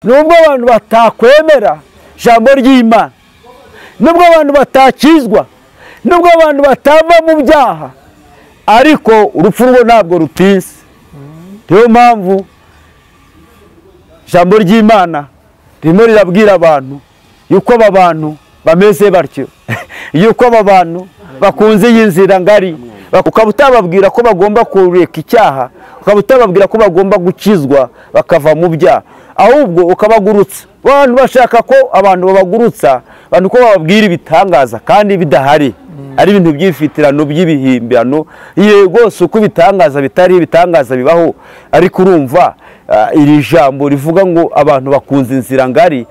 nubwo abantu batakwemera ijambo ry'Imana, nubwo abantu batakizwa, nubwo abantu batava mu byaha, ariko urupfu rwo ntabwo rutinze. Niyo mpamvu ijambo ry'Imana ririmo rirabwira abantu yuko aba bantu bameze batyo, yuko aba bantu bakunze iyi nzira ngari, ukaba utababwira ko bagomba kureka icyaha, ukaba utababwira ko bagomba gukizwa bakava mu byaha, ahubwo ukabagurutsa. Abantu bashaka ko abantu babagurutsa, abantu ko bababwira ibitangaza kandi bidahari, ari ibintu by'ifitirano by'ibihimbano. Yego uko ibitangaza bitari ibitangaza bibaho, ariko urumva iri jambo rivuga ngo abantu bakunze inzira ngari,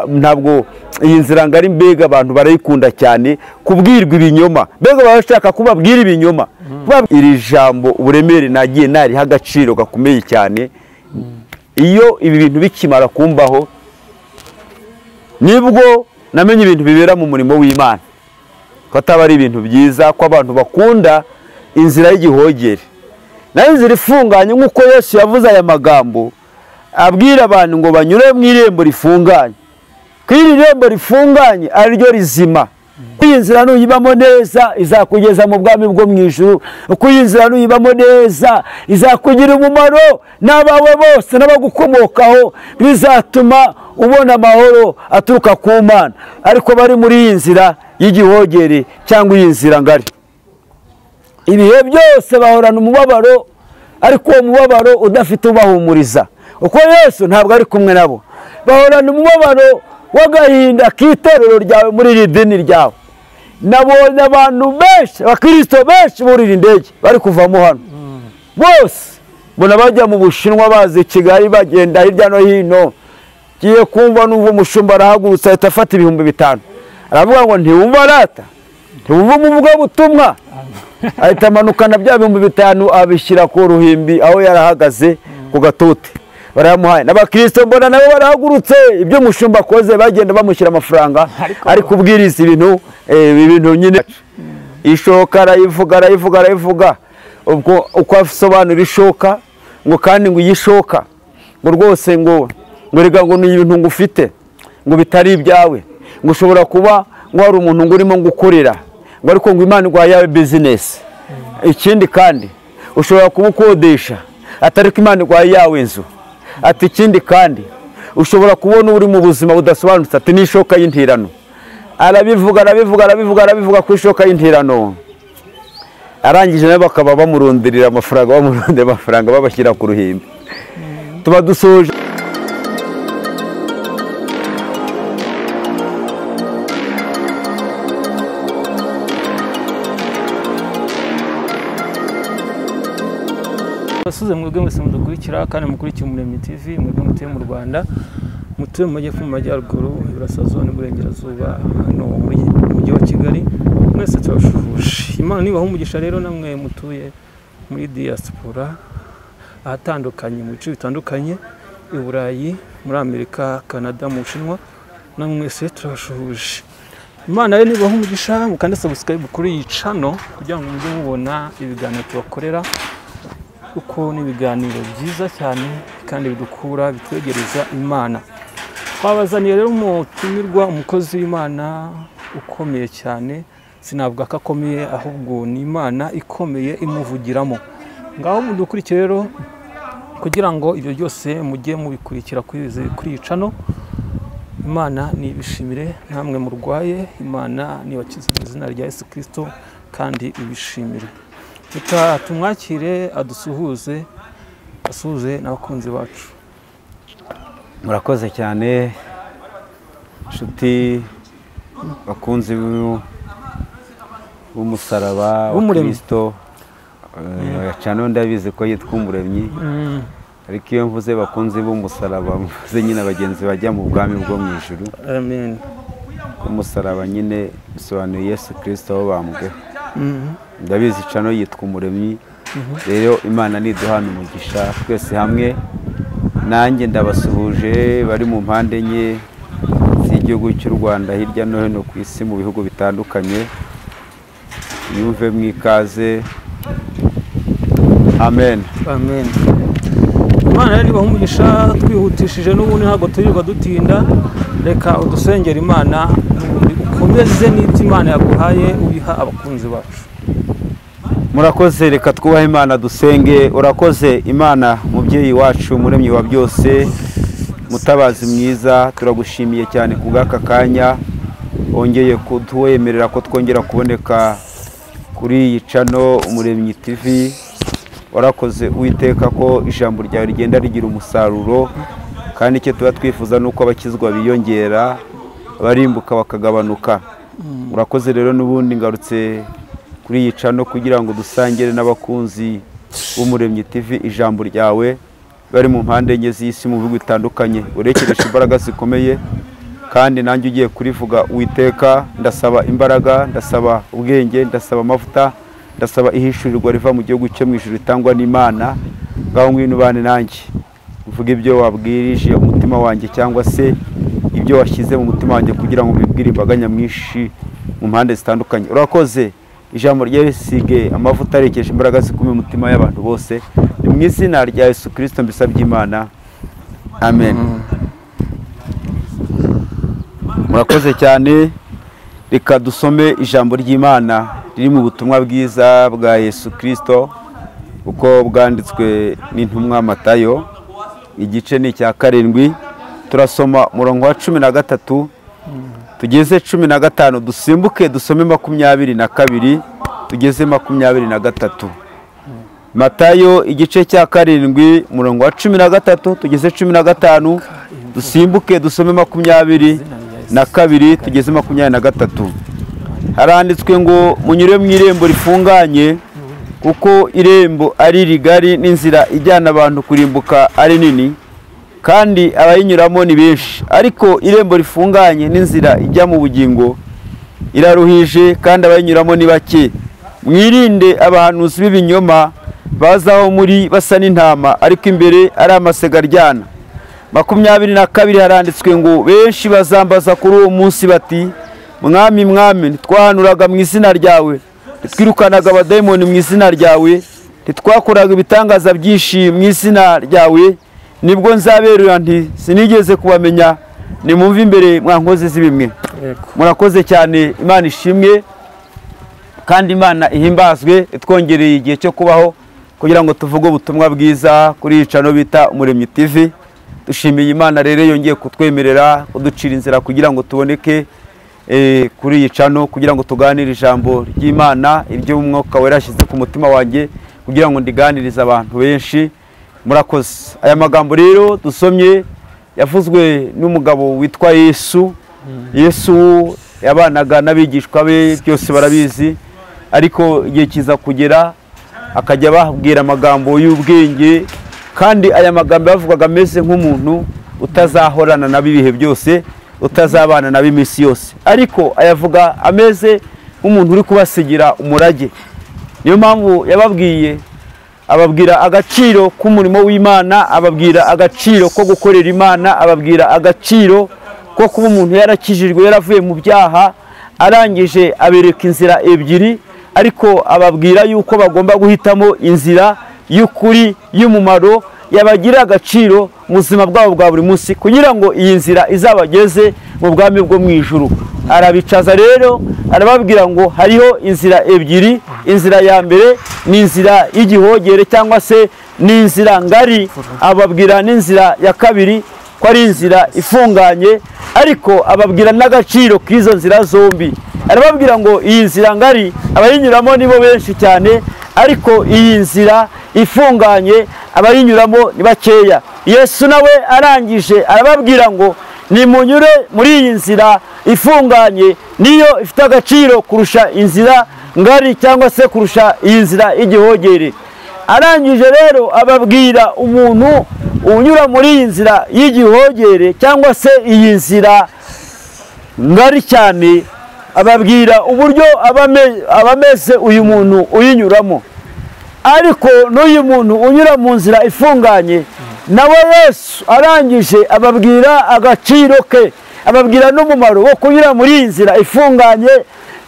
ntabwo iyi nzira ngari mbega abantu barayikunda cyane, kubwirwa ibinyoma, mbega bashaka kubabwira ibinyoma. Iri jambo uburemere nagiye nariha agaciro gakomeye cyane. Iyo ibi bintu bikimara kumbaho, nibwo namenye ibintu bibera mu murimo w'Imana, ko ataba ari ibintu byiza ko abantu bakunda inzira y'igihogere. Nayo inzira ifunganye nk'uko Yesu yavuze aya magambo abwira abantu ngo banyure mu irembo rifunganye. Ko iri rembo rifunganye ari ryo rizima. Iyi nzira nuyibamo neza izakugeza mu bwami bwo mu ijuru. Uko iyi nzira nuyibamo neza izakugira umumaro n'abawe bose n'abagukomokaho, bizatuma ubona amahoro aturuka ku Mana. Ariko bari muri iyi nzira y'igihogere cyangwa iyi nzira ngari, ibihe byose bahorana umubabaro, ariko uwo mubabaro udafite ubahumuriza. Uko Yesu ntabwo ari kumwe nabo, bahorana umubabaro w'agahinda k'itorero ryawe muri iri dini ryawe. Nabonye abantu benshi, abakristo benshi burira indege bari kuvamo hano, bose mbona bajya mu Bushinwa bazi Kigali, bagenda hirya no hino. Giye kumva n'uwo umushumba arahagurutsa ahita afata 5,000, aravuga ngo ntiwumva rata, ntiwumva umuvuga butumwa, ahita amanukana bya 5,000 abishyira ku ruhimbi aho yarahagaze ku gatote, barayamuhaye. N'abakristo mbona nabo barahagurutse, ibyo umushumba akoze bagenda bamushyira amafaranga, ari kubwiriza ibintu nyine. Ishoka arayivuga ubwo uko asobanura ishoka, ngo kandi ngo yishoka ngo rwose ngo rega ngo ni ibintu ngufite ngo bitari ibyawe, ngo ushobora kuba ngo hari umuntu ngo urimo gukorera, ngo ariko ngo Imana ngo yawe business. Ikindi kandi ushobora kuba ukodesha, atari ko Imana ngo yawe inzu. Ati ikindi kandi ushobora kubona uri mu buzima budasobanutse, ati n'ishoka y'intirano. Arabivuga ku ishoka y'intirano. Arangije nabo bakaba bamuronderera amafaranga babashyira ku ruhimbi. Tuba dusoje. Basuze mwebwe mwese mudukurikira kandi mukurikiye Umuremyi TV, mwebwe mutuye mu Rwanda, mutuye mu majyepfo, mu majyaruguru, iburasirazuba n'uburengerazuba, hano mu mujyi wa Kigali, mwese turabashuhuje. Imana nibaha umugisha rero namwe mutuye muri diaspora ahatandukanye, mu bice bitandukanye, i Burayi, muri Amerika, Canada, mu Bushinwa, namwe mwese turabashuhuje. Imana rero nibaha umugisha, mukande subscribe kuri iyi channel kugira ngo mujye mubona ibiganiro tubakorera, uko n'ibiganiro byiza cyane kandi bidukura bitwegereza Imana. Twabazaniye rero umutumirwa, umukozi w'Imana ukomeye cyane, sinavuga ko akomeye ahubwo ni Imana ikomeye imuvugiramo. Ngaho mudukurikire rero kugira ngo ibyo byose mujye mubikurikira kuri iyi channel. Imana nibishimire, namwe murwaye, Imana nibakize mu izina rya Yesu Kristo kandi ibishimire. Reka tumwakire adusuhuze, asuhuze n'abakunzi bacu. Murakoze cyane nshuti bakunzi b'umusaraba wa Kristo. Cyane ndabizi ko yitwa Umuremyi, ariko iyo mvuze bakunzi b'umusaraba mvuze nyine abagenzi bajya mu bwami bwo mu ijuru. Amen. Umusaraba nyine bisobanuye Yesu Kristo aho bambweho. Ndabizi cano yitwa Umuremyi. Rero Imana niduhana umugisha twese hamwe. Nanjye ndabasuhuje bari mu mpande enye z'igihugu cy'u Rwanda, hirya no hino ku isi mu bihugu bitandukanye. Yumve mwikaze. Amen. Amen. Imana rero ibaha umugisha, twihutishije n'ubundi ntabwo turirirwa dutinda, reka udusengera Imana n'ubundi ukomeze n'ibyo Imana yaguhaye ubiha abakunzi bacu. Murakoze, reka twubahe Imana dusenge. Urakoze Imana mubyeyi wacu, muremyi wa byose, mutabazi mwiza, turagushimiye cyane ku bw'aka kanya wongeye kutwemerera ko twongera kuboneka kuri iyi channel Umuremyi TV. Warakoze Uwiteka ko ijambo ryawe rigenda rigira umusaruro, kandi icyo tuba twifuza nuko abakizwa biyongera, barimbuka bakagabanuka. Urakoze rero n'ubundi ngarutse kuri iyi channel kugira ngo dusangire n'abakunzi b'Umuremyi TV ijambo ryawe bari mu mpande enye z'isi, mu bihugu bitandukanye. Urekeresha imbaraga zikomeye, kandi nanjye ugiye kurivuga Uwiteka, ndasaba imbaraga, ndasaba ubwenge, ndasaba amavuta, ndasaba ihishurirwa riva mu gihugu cyo mu ijuru ritangwa n'Imana. Ngaho ngwino ubane nanjye, uvuge ibyo wabwirije umutima wanjye cyangwa se ibyo washyize mu mutima wanjye kugira ngo bibwire imbaga nyamwinshi mu mpande zitandukanye. Urakoze, ijambo ryawe risige amavuta arekeje imbaraga zikomeye mu mutima y'abantu bose, ni mu izina rya Yesu Kristo mbisabye Imana, amen. Murakoze cyane, reka dusome ijambo ry'Imana riri mu butumwa bwiza bwa Yesu Kristo uko bwanditswe n'intumwa Matayo, igice ni cya 7, turasoma murongo wa 13 tugeze 15, dusimbuke dusome 22 tugeze 23. Matayo igice cya 7 murongo wa 13 tugeze 15, dusimbuke dusome 22 tugeze 23. Haranditswe ngo munyure mu irembo rifunganye, kuko irembo ari rigari n'inzira ijyana abantu kurimbuka ari nini, kandi abayinyuramo ni benshi. Ariko irembo rifunganye n'inzira ijya mu bugingo iraruhije, kandi abayinyuramo ni bake. Mwirinde abahanuzi b'ibinyoma bazaho muri basa n'intama, ariko imbere ari amasega aryana. 22 haranditswe ngo benshi bazambaza kuri uwo munsi bati, Mwami, Mwami, ntitwahanuraga mu izina ryawe, ntitwirukanaga abadayimoni mu izina ryawe, ntitwakoraga ibitangaza byinshi mu izina ryawe? Nibwo nzaberura nti sinigeze kubamenya, nimumve imbere mwankozi z'ibimwe. Murakoze cyane, Imana ishimwe kandi Imana ihimbazwe, twongereye igihe cyo kubaho kugira ngo tuvuge ubutumwa bwiza kuri iyi channel bita Umuremyi TV. Dushimiye Imana rero yongeye kutwemerera kuducira inzira kugira ngo tuboneke kuri iyi channel, kugira ngo tuganire ijambo ry'Imana, ibyo umwuka wera yashyize ku mutima wanjye kugira ngo ndiganirize abantu benshi. Murakoze. Aya magambo rero dusomye yavuzwe n'umugabo witwa Yesu. Yesu yabanaga n'abigishwa be, byose barabizi, ariko igihe kiza kugera akajya babwira amagambo y'ubwenge, kandi aya magambo yavugaga ameze nk'umuntu utazahorana na bibihe byose, utazabana na bimisi yose, ariko ayavuga ameze nk'umuntu uri kubasigira umurage. Niyo mpamvu yababwiye, ababwira agaciro k'umurimo w'Imana, ababwira agaciro ko gukorera Imana, ababwira agaciro ko kuba umuntu yarakijijwe, yaravuye mu byaha, arangije abereka inzira ebyiri, ariko ababwira yuko bagomba guhitamo inzira y'ukuri y'umumaro, yabagira agaciro mu buzima bwabo bwa buri munsi, kugira ngo iyi nzira izabageze mu bwami bwo mu ijuru. Arabicaza rero arababwira ngo hariho inzira ebyiri. Inzira ya mbere ni inzira y'igihogere cyangwa se ni inzira ngari, ababwira n'inzira ya kabiri ko ari inzira ifunganye, ariko ababwira n'agaciro k'izo nzira zombi. Arababwira ngo iyi nzira ngari abayinyuramo nibo benshi cyane, ariko iyi nzira ifunganye abayinyuramo ni bakeya. Yesu nawe arangije arababwira ngo nimunyure muri iyi nzira ifunganye, niyo ifite agaciro kurusha inzira ngari cyangwa se kurusha iyi nzira y'igihogere. Arangije rero ababwira umuntu unyura muri iyi nzira y'igihogere cyangwa se iyi nzira ngari cyane, ababwira uburyo abameze uyu muntu uyinyuramo. Ariko n'uyu muntu unyura mu nzira ifunganye nawe Yesu arangije ababwira agaciro ke, ababwira n'umumaro wo kunyura muri iyi nzira ifunganye.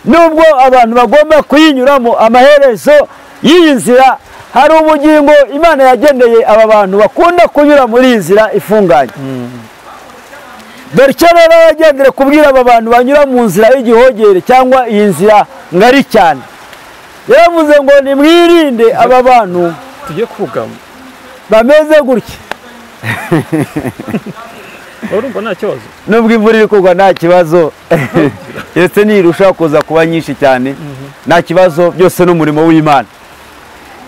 Nubwo abantu bagomba kuyinyuramo, amaherezo y'iyi nzira hari ubugingo Imana yageneye aba bantu bakunda kunyura muri iyi nzira ifunganye. Dore icyo rero yagendere kubwira aba bantu banyura mu nzira y'igihogere cyangwa iyi nzira ngari cyane. Yaravuze ngo nimwirinde aba bantu tujye kugama bameze gutya. urumva nta kibazo, nubwo imvura iri kugwa nta kibazo, ndetse nirushaho kuza kuba nyinshi cyane nta kibazo, byose n'umurimo w'Imana.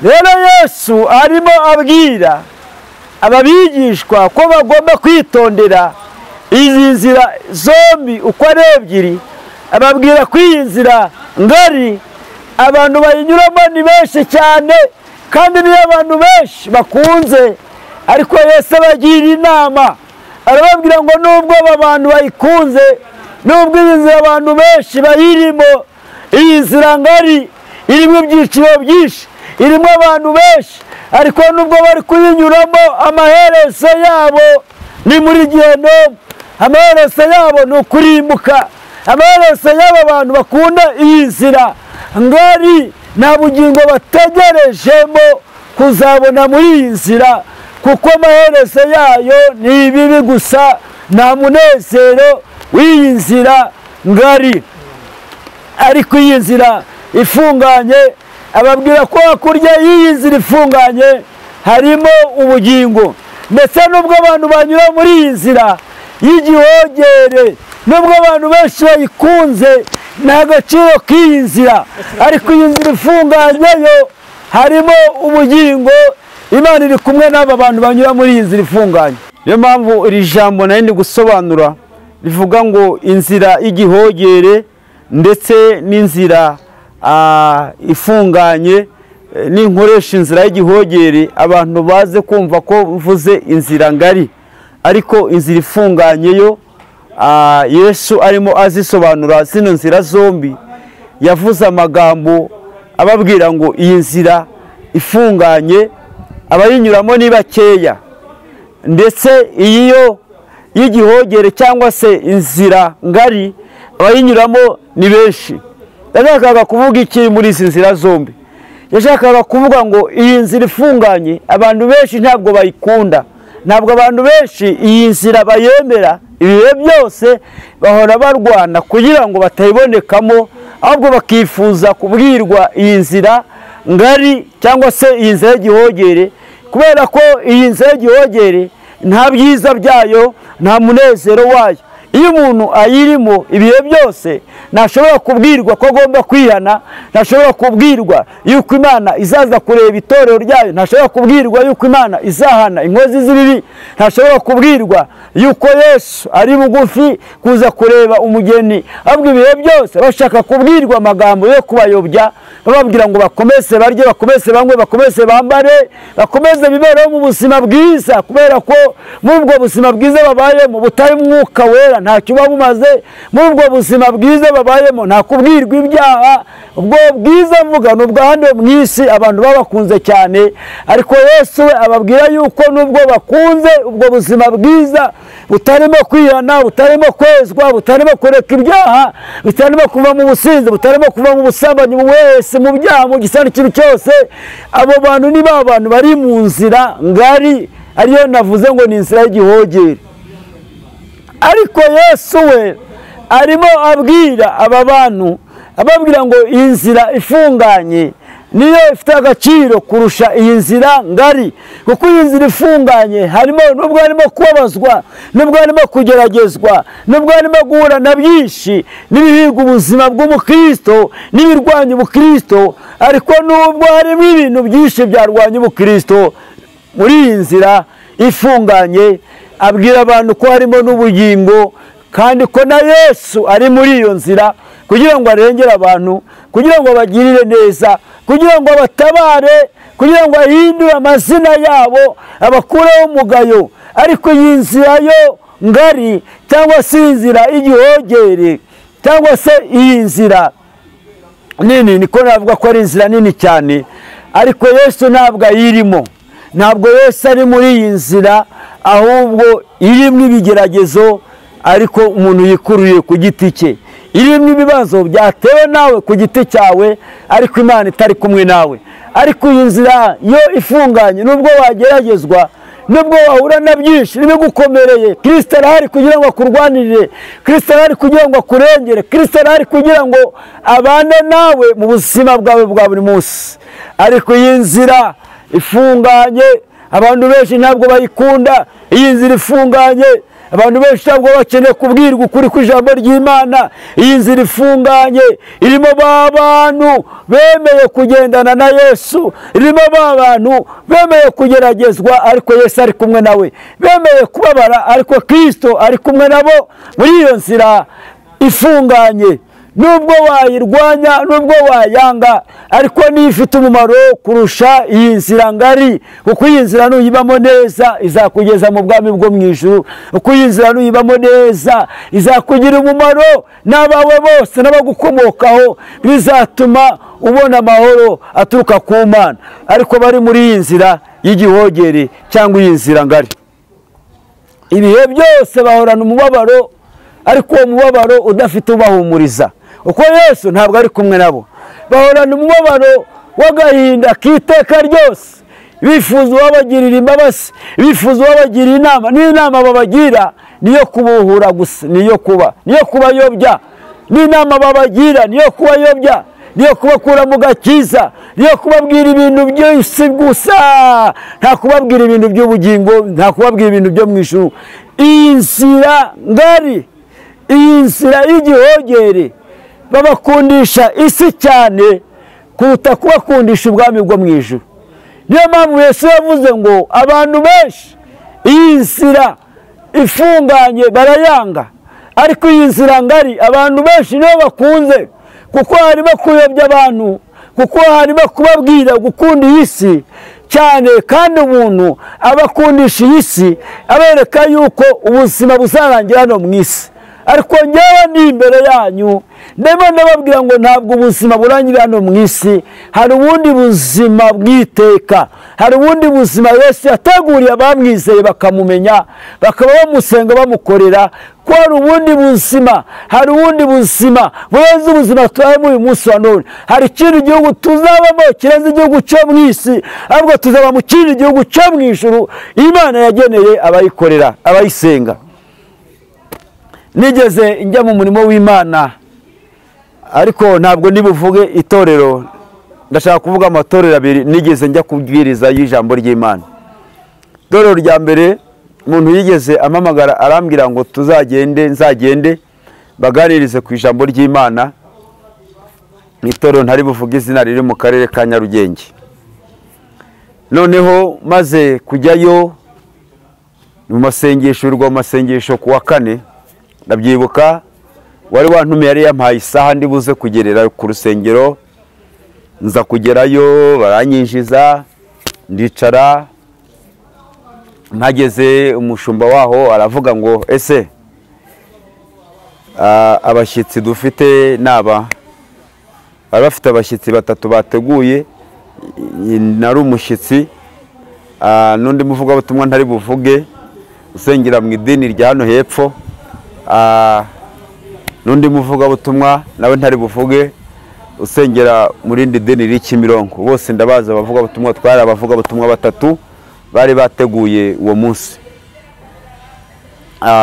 Rero Yesu arimo abwira ababigishwa ko bagomba kwitondera izi nzira zombi uko ari ebyiri. Ababwira ko iyi nzira ngari abantu bayinyuramo ni benshi cyane kandi niyo abantu benshi bakunze, ariko Yesu abagira inama, arababwira ngo nubwo aba bantu bayikunze, nubwo iyi nzira abantu benshi bayirimo, iyi nzira ngari irimo ibyiciro byinshi, irimo abantu benshi, ariko nubwo bari kuyinyuramo amaherezo yabo ni muri Gehinomu, amaherezo yabo ni ukurimbuka. Amaherezo y'aba bantu bakunda iyi nzira ngari nta bugingo bategerejemo kuzabona muri iyi nzira, kuko amaherezo yayo ni ibibi gusa, nta munezero w'iyi nzira ngari. Ariko iyi nzira ifunganye, ababwira ko hakurya y'iyi nzira ifunganye harimo ubugingo. Ndetse nubwo abantu banyura muri iyi nzira y'igihogere, nubwo abantu benshi bayikunze, nta gaciro k'iyi nzira, ariko iyi nzira ifunganye yo harimo ubugingo. Imana iri kumwe n'aba bantu banyura muri iyi nzira ifunganye. Niyo mpamvu iri jambo nari ndi gusobanura rivuga ngo inzira y'igihogere ndetse n'inzira ifunganye. Ninkoresha inzira y'igihogere abantu baze kumva ko mvuze inzira ngari, ariko inzira ifunganye yo Yesu arimo azisobanura zino nzira zombi. Yavuze amagambo ababwira ngo iyi nzira ifunganye abayinyuramo ni bakeya, ndetse iyi yo y'igihogere cyangwa se inzira ngari abayinyuramo ni benshi. Yashakaga kuvuga iki muri izi nzira zombi? Yashakaga kuvuga ngo iyi nzira ifunganye abantu benshi ntabwo bayikunda, ntabwo abantu benshi iyi nzira bayemera. Ibihe byose bahora barwana kugira ngo batayibonekamo, ahubwo bakifuza kubwirwa iyi nzira ngari cyangwa se iyi nzira y'igihogere, kubera ko iyi nzira y'igihogere nta byiza byayo, nta munezero wayo. Iyo umuntu ayirimo ibihe byose ntashobora kubwirwa ko agomba kwihana, ntashobora kubwirwa yuko Imana izaza kureba itorero ryayo, ntashobora kubwirwa yuko Imana izahana inkozi z'ibibi, ntashobora kubwirwa yuko Yesu ari bugufi kuza kureba umugeni. Ahubwo ibihe byose bashaka kubwirwa amagambo yo kubayobya, bababwira ngo bakomeze barye, bakomeze banywe, bakomeze bambare, bakomeze bibereho mu buzima bwiza, kubera ko muri ubwo buzima bwiza babayemo butari Mwuka Wera ntacyo buba bumaze. Muri ubwo buzima bwiza babayemo nta kubwirwa ibyaha. Ubwo bwiza mvuga ni ubwa hano mu isi abantu baba bakunze cyane, ariko Yesu we ababwira yuko nubwo bakunze ubwo buzima bwiza butarimo kwihana, butarimo kwezwa, butarimo kureka ibyaha, butarimo kuva mu businzi, butarimo kuva mu busambanyi, mu wese, mu byaha, mu gisani ikintu cyose, abo bantu ni ba bantu bari mu nzira ngari, ariyo navuze ngo ni inzira y'igihogere. Ariko Yesu we arimo abwira aba bantu, ababwira ngo iyi nzira ifunganye niyo ifite agaciro kurusha iyi nzira ngari, kuko iyi nzira ifunganye harimo, nubwo harimo kubabazwa, nubwo harimo kugeragezwa, nubwo harimo guhura na byinshi n'ibihiga ubuzima bw'umukristo n'ibirwanya ubukristo, ariko nubwo harimo ibintu byinshi byarwanya ubukristo, muri iyi nzira ifunganye abwira abantu ko harimo n'ubugingo, kandi ko na Yesu ari muri iyo nzira kugira ngo arengere abantu, kugira ngo bagirire neza, kugira ngo batabare, kugira ngo ahindure amazina yabo, abakureho umugayo. Ariko iyi nzira yo ngari cyangwa se inzira y'igihogere cyangwa se iyi nzira nini, niko navuga ko ari inzira nini cyane, ariko Yesu ntabwo ayirimo. Ntabwo Yesu ari muri iyi nzira, ahubwo irimo ibigeragezo, ariko umuntu yikuruye ku giti cye. Irimo ibibazo byatewe nawe ku giti cyawe, ariko Imana itari kumwe nawe. ariko iyi nzira yo ifunganye nubwo wageragezwa nubwo wahura na byinshi n'ibigukomereye Kristo arahari kugira ngo akurwanirire, Kristo arahari kugira ngo akurengere, Kristo arahari kugira ngo abane nawe mu buzima bwawe bwa buri munsi. Ariko iyi nzira ifunganye abantu benshi ntabwo bayikunda. Iyi nzira ifunganye abantu benshi ntabwo bakeneye kubwirwa ukuri kw'ijambo ry'Imana. Iyi nzira ifunganye irimo ba bantu bemeye kugendana na Yesu, irimo ba bantu bemeye kugeragezwa ariko Yesu ari kumwe nawe, bemeye kubabara ariko Kristo ari kumwe nabo muri iyo nzira ifunganye. Nubwo wayirwanya nubwo wayanga ariko niyo ifite umumaro kurusha iyi nzira ngari, kuko iyi nzira nuyibamo neza izakugeza mu bwami bwo mu ijuru, kuko iyi nzira nuyibamo neza izakugira umumaro n'abawe bose n'abagukomokaho, bizatuma ubona amahoro aturuka ku Mana. Ariko bari muri iyi nzira y'igihogere cyangwa iyi nzira ngari, ibihe byose bahorana umubabaro, ariko uwo mubabaro udafite ubahumuriza, uko Yesu ntabwo ari kumwe nabo. Bahorana umubabaro w'agahinda k'iteka ryose, bifuza uwabagirira imbabazi, bifuza uwabagirira inama. N'inama babagira niyo kubuhura gusa, niyo kubayobya. N'inama babagira niyo kubayobya, niyo kubakura mu gakiza, niyo kubabwira ibintu byose gusa, nta kubabwira ibintu by'ubugingo, nta kubabwira ibintu byo mu ijuru. Iyi nzira ngari, iyi nzira y'igihogere babakundisha isi cyane kuruta kubakundisha ubwami bwo mu ijuru. Niyo mpamvu Yesu yavuze ngo abantu benshi iyi nzira ifunganye barayanga, ariko iyi nzira ngari abantu benshi niyo bakunze, kuko harimo kuyobya abantu, kuko harimo kubabwira gukunda iyi si cyane, kandi umuntu abakundisha iyi si abereka yuko ubuzima buzarangira hano mu isi. Ariko njyewe ni imbere yanyu ndimo ndababwira ngo ntabwo ubuzima burangirira hano mu isi, hari ubundi buzima bw'iteka, hari ubundi buzima Yesu yateguriye abamwizeye bakamumenya, bakaba bamusenga bamukorera, ko hari ubundi buzima, hari ubundi buzima burenze ubuzima tubayemo uyu munsi wa none. Hari ikindi gihugu tuzabamo kirenze igihugu cyo mu isi, ahubwo tuzaba mu kindi gihugu cyo mu ijuru Imana yageneye abayikorera, abayisenga. Nigeze njya mu murimo w'Imana, ariko ntabwo ndibuvuge itorero, ndashaka kuvuga amatorero abiri nigeze njya kubwiriza y'ijambo ry'Imana. Itorero rya mbere umuntu yigeze amamagara arambwira ngo nzagende baganirize ku ijambo ry'Imana. Itorero ntari buvuge izina riri mu karere ka Nyarugenge. Noneho maze kujyayo mu masengesho ku wa kane, ndabyibuka wari wantumiye yari yampaye isaha ndi buze kugerera ku rusengero. Nza kugerayo baranyinjiza, ndicara, mpageze umushumba waho aravuga ngo ese abashyitsi dufite naba. Bari bafite abashyitsi batatu bateguye, nari umushyitsi, n'undi muvugabutumwa ntari buvuge usengera mu idini rya hano hepfo, n'undi muvugabutumwa nawe ntari buvuge usengera mu rindi dini riri Kimironko. Bose ndabaza abavugabutumwa, twari abavugabutumwa batatu bari bateguye uwo munsi.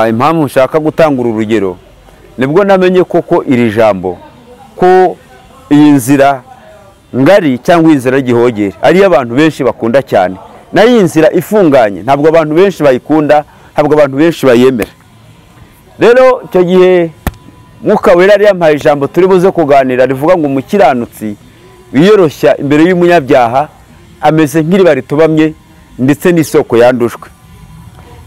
Impamvu nshaka gutanga uru rugero, nibwo namenye koko iri jambo ko iyi nzira ngari cyangwa inzira y'igihogere ari abantu benshi bakunda cyane, nayo iyi nzira ifunganye ntabwo abantu benshi bayikunda, ntabwo abantu benshi bayemera. Rero icyo gihe Mwuka Wera yari yampaye ijambo turi buze kuganira rivuga ngo umukiranutsi wiyoroshya imbere y'umunyabyaha ameze nk'iriba ritubamye ndetse n'isoko yandujwe.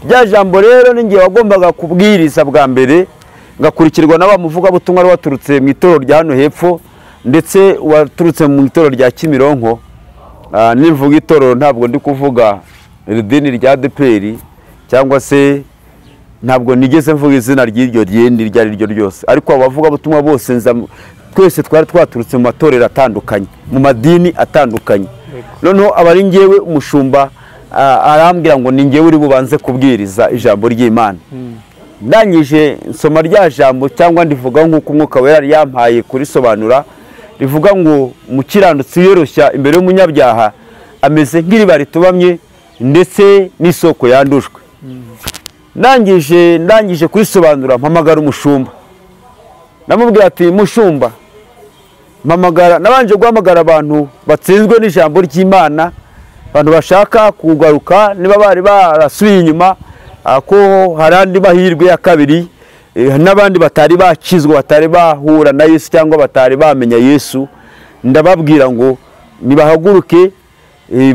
Rya jambo rero ninjye wagombaga kubwiriza bwa mbere, ngakurikirwa na wa muvugabutumwa waturutse mu itorero rya hano hepfo ndetse waturutse mu itorero rya Kimironko. Nivuga itorero ntabwo ndi kuvuga idini rya ADEPR cyangwa se ntabwo nigeze mvuga izina ry'iryo ryindi iryo ari ryo ryose, ariko abavugabutumwa bose twese twari twaturutse mu matorero atandukanye, mu madini atandukanye. Noneho abari ngewe umushumba arambwira ngo ni ngewe uri bubanze kubwiriza ijambo ry'Imana. Ndangije nsoma rya jambo cyangwa ndivuga nk'uko Umwuka Wera yari yampaye kurisobanura, rivuga ngo umukiranutsi wiyoroshya imbere y'umunyabyaha ameze nk'iriba ritubamye ndetse n'isoko yandujwe. ndangije kurisobanura mpamagara umushumba, namubwira ati mushumba mpamagara, nabanje guhamagara abantu batsinzwe n'ijambo ry'Imana, abantu bashaka kugaruka niba bari barasubiye inyuma, ko hari andi mahirwe ya kabiri, n'abandi batari bakizwa, batari bahura na Yesu cyangwa batari bamenya Yesu. Ndababwira ngo nibahaguruke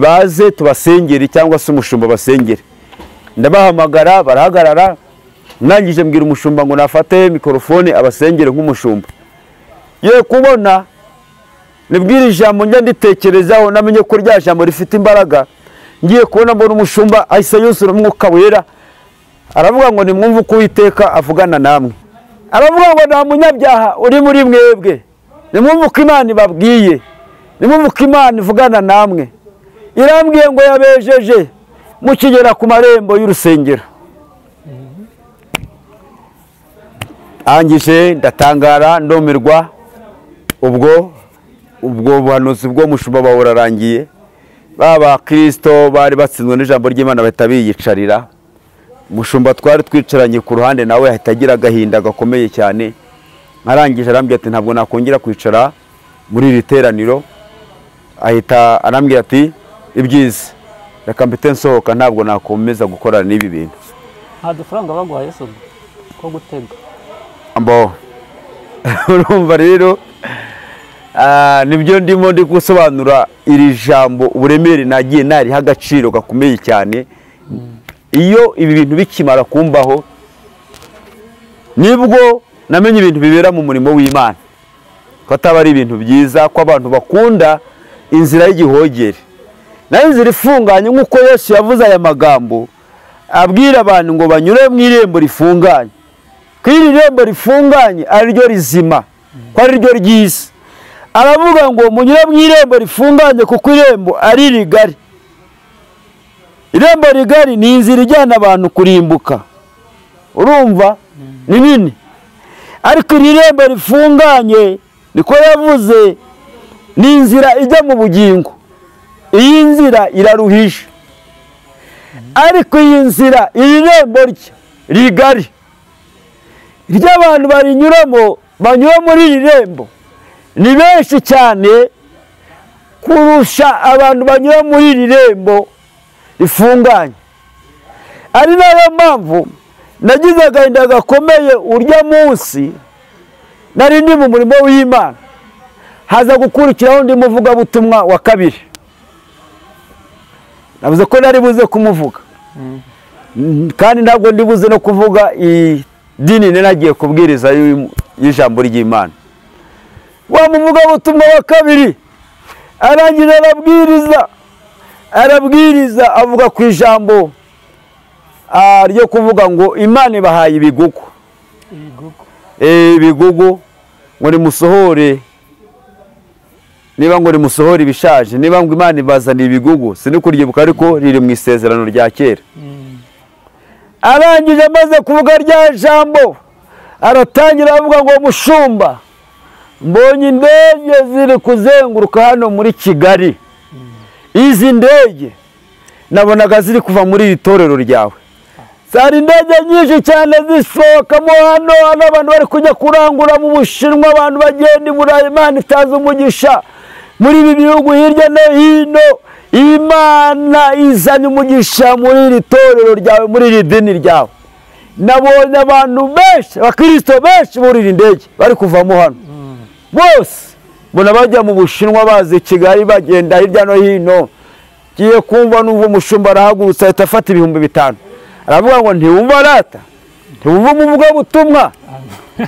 baze tubasengere cyangwa se umushumba basengere. Ndabahamagara barahagarara, nangije mbwira umushumba ngo nafate mikrofone abasengere nk'umushumba. Ye kubona nibwira ijambo njya nditekerezaho, namenye ko rya jambo rifite imbaraga. Ngiye kubona mbona umushumba ahise yuzura umwuka wera, aravuga ngo nimwumve uko Uwiteka avugana namwe. Aravuga ngo nta munyabyaha uri muri mwebwe, nimwumve uko Imana ibabwiye, nimwumve uko Imana ivugana namwe. Irambwiye ngo yabejeje mukigera ku marembo y'urusengero. Angije ndatangara ndomerwa. Ubwo buhanuzi bwo mushumba bawurarangiye, baba Kristo bari batsinzwe n'ijambo ry'Imana bahita biyicarira. Mushumba twari twicaranye ku ruhande nawe ahita agira agahinda gakomeye cyane. Arangije arambwira ati ntabwo nakongera kwicara muri iri teraniro. Ahita arambwira ati ibyiza reka mbite nsohoka, ntabwo nakomeza gukorana n'ibi bintu. nta dufaranga baguhaye so ko gutega ambo. Urumva rero nibyo ndimo ndi gusobanura iri jambo uburemere nagiye nariha agaciro gakomeye cyane. Iyo ibi bintu bikimara kumbaho nibwo namenye ibintu bibera mu murimo w'Imana, ko ataba ari ibintu byiza, ko abantu bakunda inzira y'igihogere. Nayo inzira ifunganye nk'uko Yesu yavuze aya magambo abwira abantu ngo banyure mu irembo rifunganye. Ko iri rembo rifunganye ari ryo rizima, ko ari ryo ryiza. Aravuga ngo munyure mu irembo rifunganye kuko irembo ari rigari. Irembo rigari ni inzira ijyana abantu kurimbuka, urumva ni nini. Ariko iri rembo rifunganye niko yavuze ni inzira ijya mu bugingo. Iyi nzira iraruhije, ariko iyi nzira iri rembo rigari ry'abantu barinyuramo, banyura muri iri rembo ni benshi cyane kurusha abantu banyura muri iri rembo rifunganye. Ari nayo mpamvu nagize agahinda gakomeye urya munsi nari ndi mu murimo w'Imana, haza gukurikiraho undi muvugabutumwa wa kabiri. Navuze ko nari buze kumuvuga, kandi ntabwo ndi buze no kuvuga idini nagiye kubwiriza y'ijambo ry'Imana. Wa muvugabutumwa wa kabiri arangira arabwiriza avuga ku ijambo ryo kuvuga ngo Imana ibahaye ibigugu. Ibigugu ngo nimusohore, niba ngo nimusohore ibishaje, niba ngo Imana ibazaniye ibigugu, sinikuryibuka ariko riri mu isezerano rya kera. Arangije amaze kuvuga rya jambo aratangira avuga ngo mushumba, mbonye indege ziri kuzenguruka hano muri Kigali. Izi ndege nabonaga ziri kuva muri iri torero ryawe. Zari indege nyinshi cyane zisohokamo hano abantu bari kujya kurangura mu Bushinwa, abantu bagenda i Burayi. Imana itazi umugisha muri ibi bihugu hirya no hino. Imana izanye umugisha muri iri torero ryawe, muri iri dini ryawe. Nabonye abantu benshi, abakristo benshi muri iri ndege bari kuvamo hano bose. Mbona bajya mu Bushinwa bazi Kigali, bagenda hirya no hino. Giye kumva n'uwo mushumba arahagurutse ahita afata 5,000. Aravuga ngo ntiwumva rata, ntiwumva umuvugabutumwa.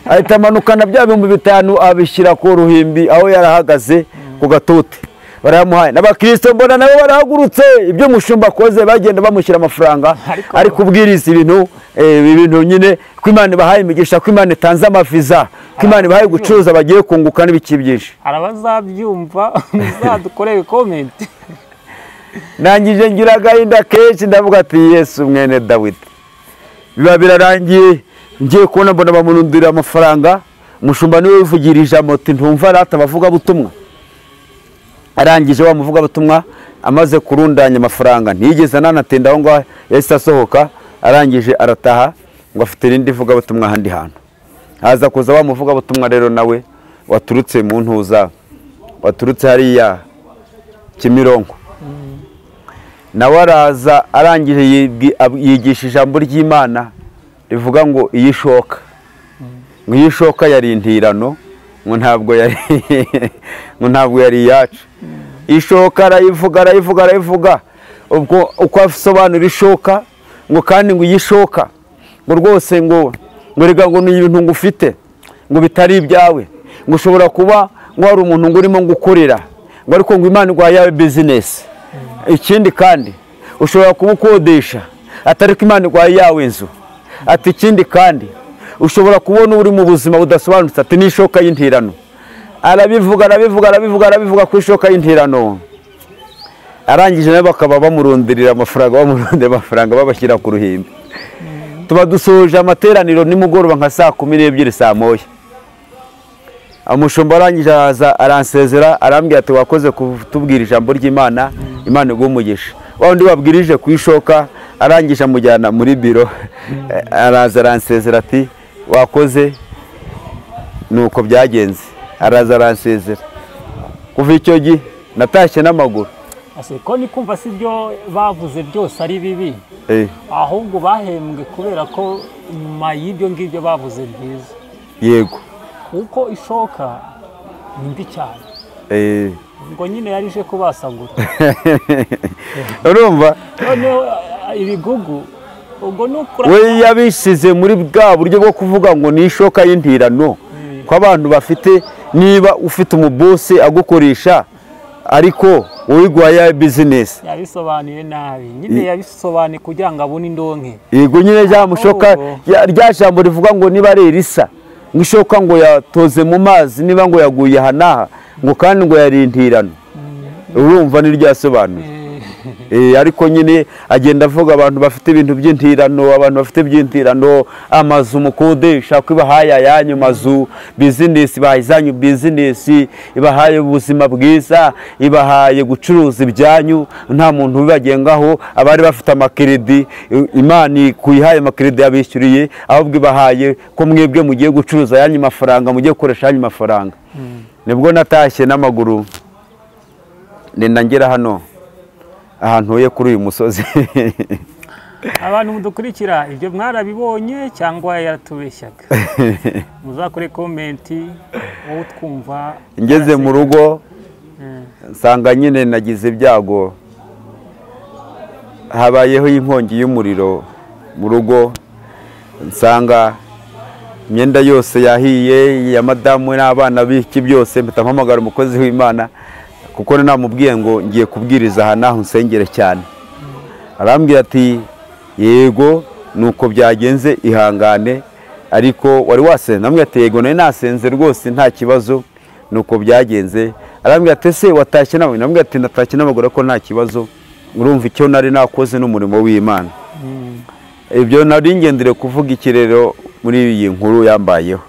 Ahita amanukana bya 5,000 abishyira ku ruhimbi aho yarahagaze ku gatote. Baramuhaye n'abakristo, mbona nabo barahagurutse. Ibyo mushumba akoze bagenda bamushyira amafaranga, ari kubwiriza ibintu nyine ko Imana ibahaye imigisha, ko Imana itanze amaviza, ko Imana ibahaye gucuruza bagiye kunguka n'ibiki byinshi. Arabazabyumva muzadukoreye comment. Nangije ngira agahinda kenshi ndavuga ati Yesu mwene Dawidi. Biba birarangiye, ngiye kubona mbona bamunundira amafaranga umushumba niwe wivugira ijambo ati ntumva rata abavugabutumwa. Arangije wa muvugabutumwa amaze kurundanya amafaranga ntiyigeze ananatinda aho ngaho, yahise asohoka, arangije arataha ngo afite irindi vugabutumwa ahandi hantu. Haza kuza wa muvugabutumwa rero nawe waturutse mu ntuza, waturutse hariya Kimironko. Nawe araza arangije yigisha ijambo ry'Imana rivuga ngo iyishoka. Ngo iyishoka yari intirano, ngo ntabwo yari iyacu. Ishoka arayivuga ubwo uko asobanura ishoka, ngo kandi ngo iyishoka ngo rwose ngo rega ngo ni ibintu ngufite ngo bitari ibyawe, ngo ushobora kuba ngo hari umuntu ngo urimo gukorera ngo ariko ngo Imana igwa yawe business. Ikindi kandi ushobora kuba ukodesha atari ko Imana igwa yawe inzu. Ati ikindi kandi ushobora kubona uri mu buzima budasobanutse, ati n'ishoka y'intirano. Arabivuga ku ishoka y'intirano. Arangije nawe bakaba bamuronderera amafaranga babashyira ku ruhimbi. Tuba dusoje amateraniro nimugoroba nka saa 12 saa moya. Umushumba arangije aransezera, arambwira ati wakoze kutubwira ijambo ry'Imana, Imana igumugisha. Wa undi wabwirije ku ishoka arangije amujyana muri biro, araza aransezera ati wakoze, nuko byagenze. Araza aransezera. Kuva icyo gihe natashye n'amaguru. Ase ko ni kumva si byo bavuze byose ari bibi, ahubwo bahembwe kubera ko nyuma y'ibyo ngibyo bavuze byiza. Yego, kuko ishoka ni mbi cyane. Ngo nyine yarije kubasagura. Urumva none ibigugu ubwo nukura we yabisize muri bwa buryo bwo kuvuga ngo ni ishoka y'intirano, ko abantu bafite, niba ufite umubose agukoresha ariko uwigwa ya business. Yabisobanuye nabi, nyine yabisobanuye kugira ngo abone indonke. Yego nyine rya mushoka rya jambo rivuga ngo niba ari Elisa, ngishoka ngo yatoze mu mazi, niba ngo yaguye hanaha, ngo kandi ngo yari intirano. Urumva ni ryasobanuye. Ariko nyine agenda avuga abantu bafite ibintu by'intirano, abantu bafite by'intirano, amazu mukodesha kwibahaye yanyu mazu, business bahizanyu business, ibahaye ubuzima bwiza, ibahaye gucuruza ibyanyu, nta muntu bibagengaho. Abari bafite amakredi, Imana kuyihaye amakredi yabishyuriye, ahubwo ibahaye ko mwebwe mugiye gucuruza yanyu mafaranga, mugiye gukoresha yanyu mafaranga. Nibwo natashye n'amaguru nenda ngera hano ahantu hoye kuri uyu musozi. Abantu mudukurikira ibyo mwarabibonye cyangwa yaratubeshyaga? Muzakore comment wowe twumva. Ngeze mu rugo nsanga nyine nagize ibyago, habayeho inkongi y'umuriro mu rugo, nsanga imyenda yose yahiye, ya madamu n'abana biki byose. Mpita mpamagara umukozi w'Imana kuko namubwiye ngo ngiye kubwiriza aha naho nsengere cyane. Arambwira ati yego nuko byagenze, ihangane, ariko wari wasenze? Namwe ati yego nari nasenze rwose nta kibazo, nuko byagenze. Arambwira ati se watashye nawe? Namwe ati natashye n'amaguru ko nta kibazo. Urumva icyo nari nakoze n'umurimo w'Imana. Ibyo nari ngendere kuvuga ikirero muri iyi nkuru yambayeho.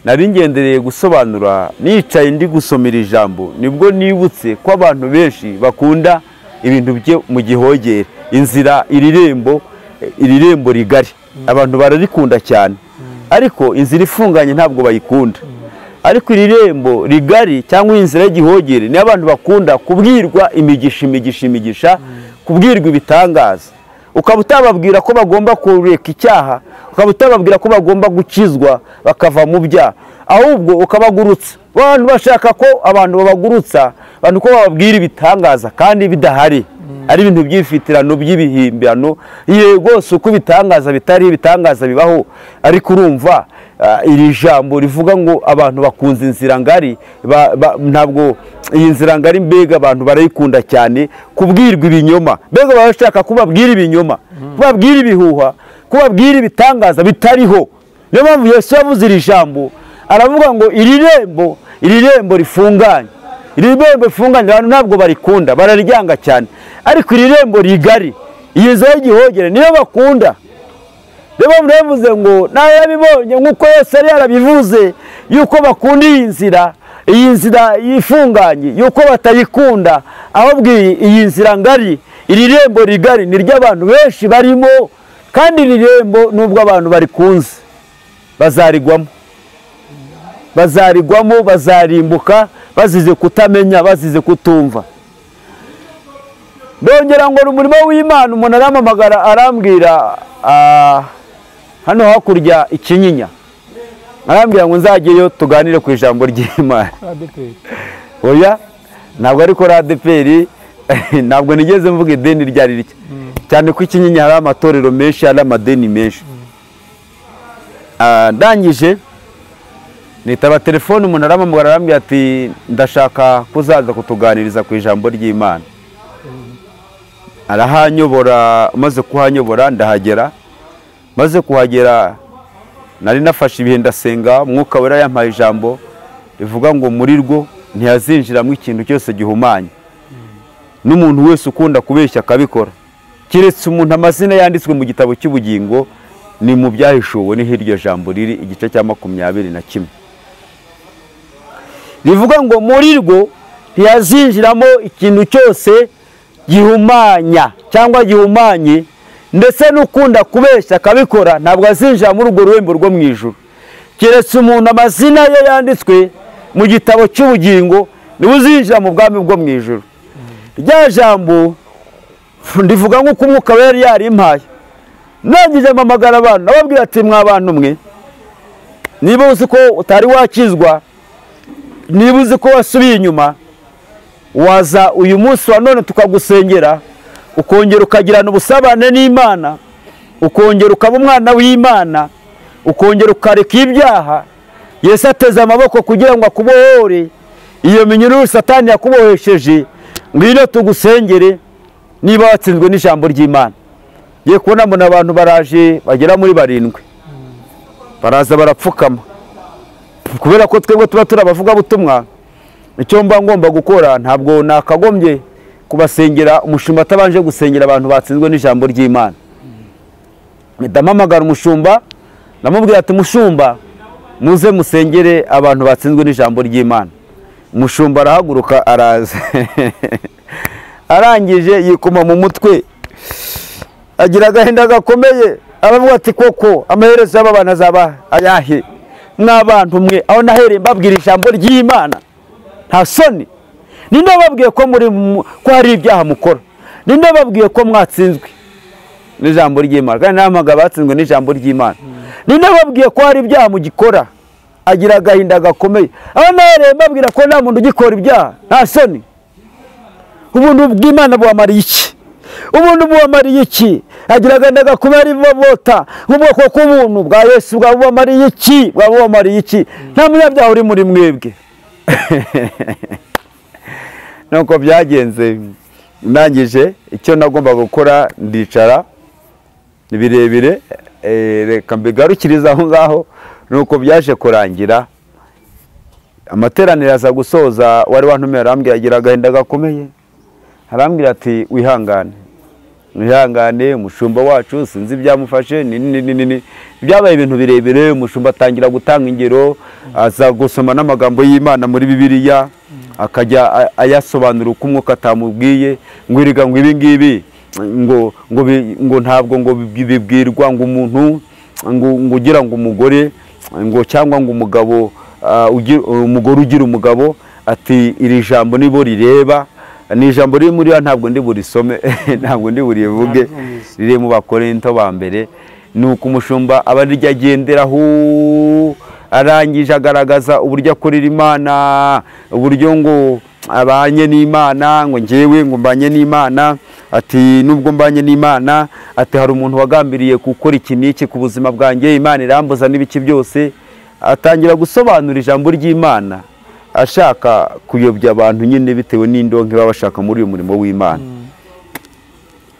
Nari ngendereye gusobanura, nicaye ndi gusomera ijambo, nibwo nibutse ko abantu benshi bakunda ibintu bye mu gihogere. Inzira irirembo rigari, abantu bararikunda cyane, ariko inzira ifunganye ntabwo bayikunda. Ariko irirembo rigari cyangwa inzira y'igihogere ni abantu bakunda kubwirwa imigisha, kubwirwa ibitangaza. Ukaba utababwira ko bagomba kureka icyaha, ukaba utababwira ko bagomba gukizwa bakava mu byaha, ahubwo ukabagurutsa. Abantu bashaka ko abantu babagurutsa, abantu ko bababwira ibitangaza kandi bidahari, ari ibintu by'ifitirano by'ibihimbano. Yego uko ibitangaza bitari ibitangaza bibaho, ariko urumva iri jambo rivuga ngo abantu bakunze inzira ngari, ntabwo iyi nzira ngari mbega abantu barayikunda cyane, kubwirwa ibinyoma. Mbega bashaka kubabwira ibinyoma, kubabwira ibihuha, kubabwira ibitangaza bitariho. Niyo mpamvu Yesu yavuze iri jambo, aravuga ngo iri rembo rifunganye, iri rembo rifunganye abantu ntabwo barikunda, bararyanga cyane. Ariko iri rembo rigari, iyi nzira y'igihogere niyo bakunda. Reba muravuze ngo nawe yabibonye nkuko Yesu yari yarabivuze, yuko bakunda iyi nzira ifunganye, yuko batayikunda, ahubwo iyi nzira ngari, iri rembo rigari ni ry'abantu benshi barimo, kandi iri rembo nubwo abantu barikunze bazarigwamo, bazarimbuka bazize kutamenya, bazize kutumva. Ndongera ngo umurimo w'Imana, umuntu arampamagara arambwira hano hakurya Ikinyinya, arambwira ngo nzageyo tuganire ku ijambo ry'Imana. Oya, ntabwo ariko ADPR, ntabwo nigeze mvuga ideni ryari rike, cyane ko Ikinyinya hari amatorero menshi, hari amadeni menshi. Ndangije nitaba telefone, umuntu arampamagara arambwira ati ndashaka kuzaza kutuganiriza ku ijambo ry'Imana. Arahanyobora, maze kuhanyobora ndahagera, maze kuhagera nari nafashe ibihe ndasenga, Umwuka Wera yampaye ijambo rivuga ngo muri rwo ntiyazinjiramo ikintu cyose gihumanye, n'umuntu wese ukunda kubeshya akabikora, kiretse umuntu amazina yanditswe mu gitabo cy'ubugingo, ni mu byahishuwe, ni hiryo jambo riri igice cya 21 rivuga ngo muri rwo ntiyazinjiramo ikintu cyose gihumanya cyangwa gihumanye, ndetse n'ukunda kubeshya akabikora ntabwo azinjira muri urwo rurembo rwo mu ijuru, keretse umuntu amazina ye yanditswe mu gitabo cy'ubugingo niwe uzinjira mu bwami bwo mu ijuru. Rya jambo ndivuga nk'uko Umwuka Wera yarimpaye, nangije mpamagara abantu nababwira ati mwa bantu mwe, niba uzi ko utari wakizwa, niba uzi ko wasubiye inyuma, waza uyu munsi wa none tukagusengera, ukongera ukagirana ubusabane n'Imana, ukongera ukaba umwana w'Imana, ukongera ukareka ibyaha. Yesu ateze amaboko kugira ngo akubohore iyo minyururu Satani yakubohesheje, ngwino tugusengere niba watsinzwe n'ijambo ry'Imana. Ye kubona mbona abantu baraje bagera muri 7, baraza barapfukama, kubera ko twebwe tuba turabavuga butumwa. Icyo mba ngomba gukora, ntabwo nakagombye kubasengera umushumba atabanje gusengera abantu batsinzwe n'ijambo ry'Imana. Ndamamagara umushumba, namubwira ati mushumba, muze musengere abantu batsinzwe n'ijambo ry'Imana. Umushumba arahaguruka araza arangije yikuma mu mutwe, agira agahinda gakomeye, aravuga ati koko amaherezo y'aba bana azaba ayahe? Mw'abantu mwe, aho nahereye mbabwira ijambo ry'Imana, nta soni. Ninde babwiye ko muri ko hari ibyaha mukora? Ninde babwiye ko mwatsinzwe n'ijambo ry'Imana? Kandi namaga batsinzwe n'ijambo ry'Imana. Ninde babwiye ko hari ibyaha mugikora? Agira agahinda gakomeye, aho nahereye mbabwira ko nta muntu ugikora ibyaha, nta soni. Ubuntu bw'Imana bwamariye iki? Ubuntu bwamariye iki? Agira agahinda gakomeye, arivovota nk'ubwoko bw'ubuntu bwa Yesu bwamariye iki? Bwamariye iki? Nta munyabyaha uri muri mwebwe. Nuko byagenze, ndangije icyo nagomba gukora ndicara, ni birebire, reka mbigarukiriza aho ngaho. Nuko byaje kurangira, amateraniro aza gusoza, wari wantumiye arambwira, agira agahinda gakomeye, arambwira ati wihangane, umushumba wacu sinzi ibyamufashe, byabaye ibintu birebire. Umushumba atangira gutanga ingero, aza gusoma n'amagambo y'Imana muri Bibiliya, akajya ayasobanura uko Umwuka atamubwiye, ngwiriga ngo ibi ngibi ngo ntabwo ngo bibwirwa ngo umuntu ngo ugira ngo umugore ngo cyangwa ngo umugabo umugore ugira umugabo, ati iri jambo nibo rireba, ni ijambo riri muri ntabwo ndi burisome ntabwo ndi burivuge, riri mu Bakorinto ba mbere. Nuko umushumba aba rijya agenderaho, arangije agaragaza uburyo akorera Imana, uburyo ngo abanye n'Imana, ngo ngewe ngo mbanye n'Imana, ati nubwo mbanye n'Imana, ati hari umuntu wagambiriye gukora iki n'iki ku buzima bwanjye, Imana irambuza n'ibiki byose. Atangira gusobanura ijambo ry'Imana, ashaka kuyobya abantu nyine bitewe n'indonke baba bashaka muri uyu murimo w'Imana.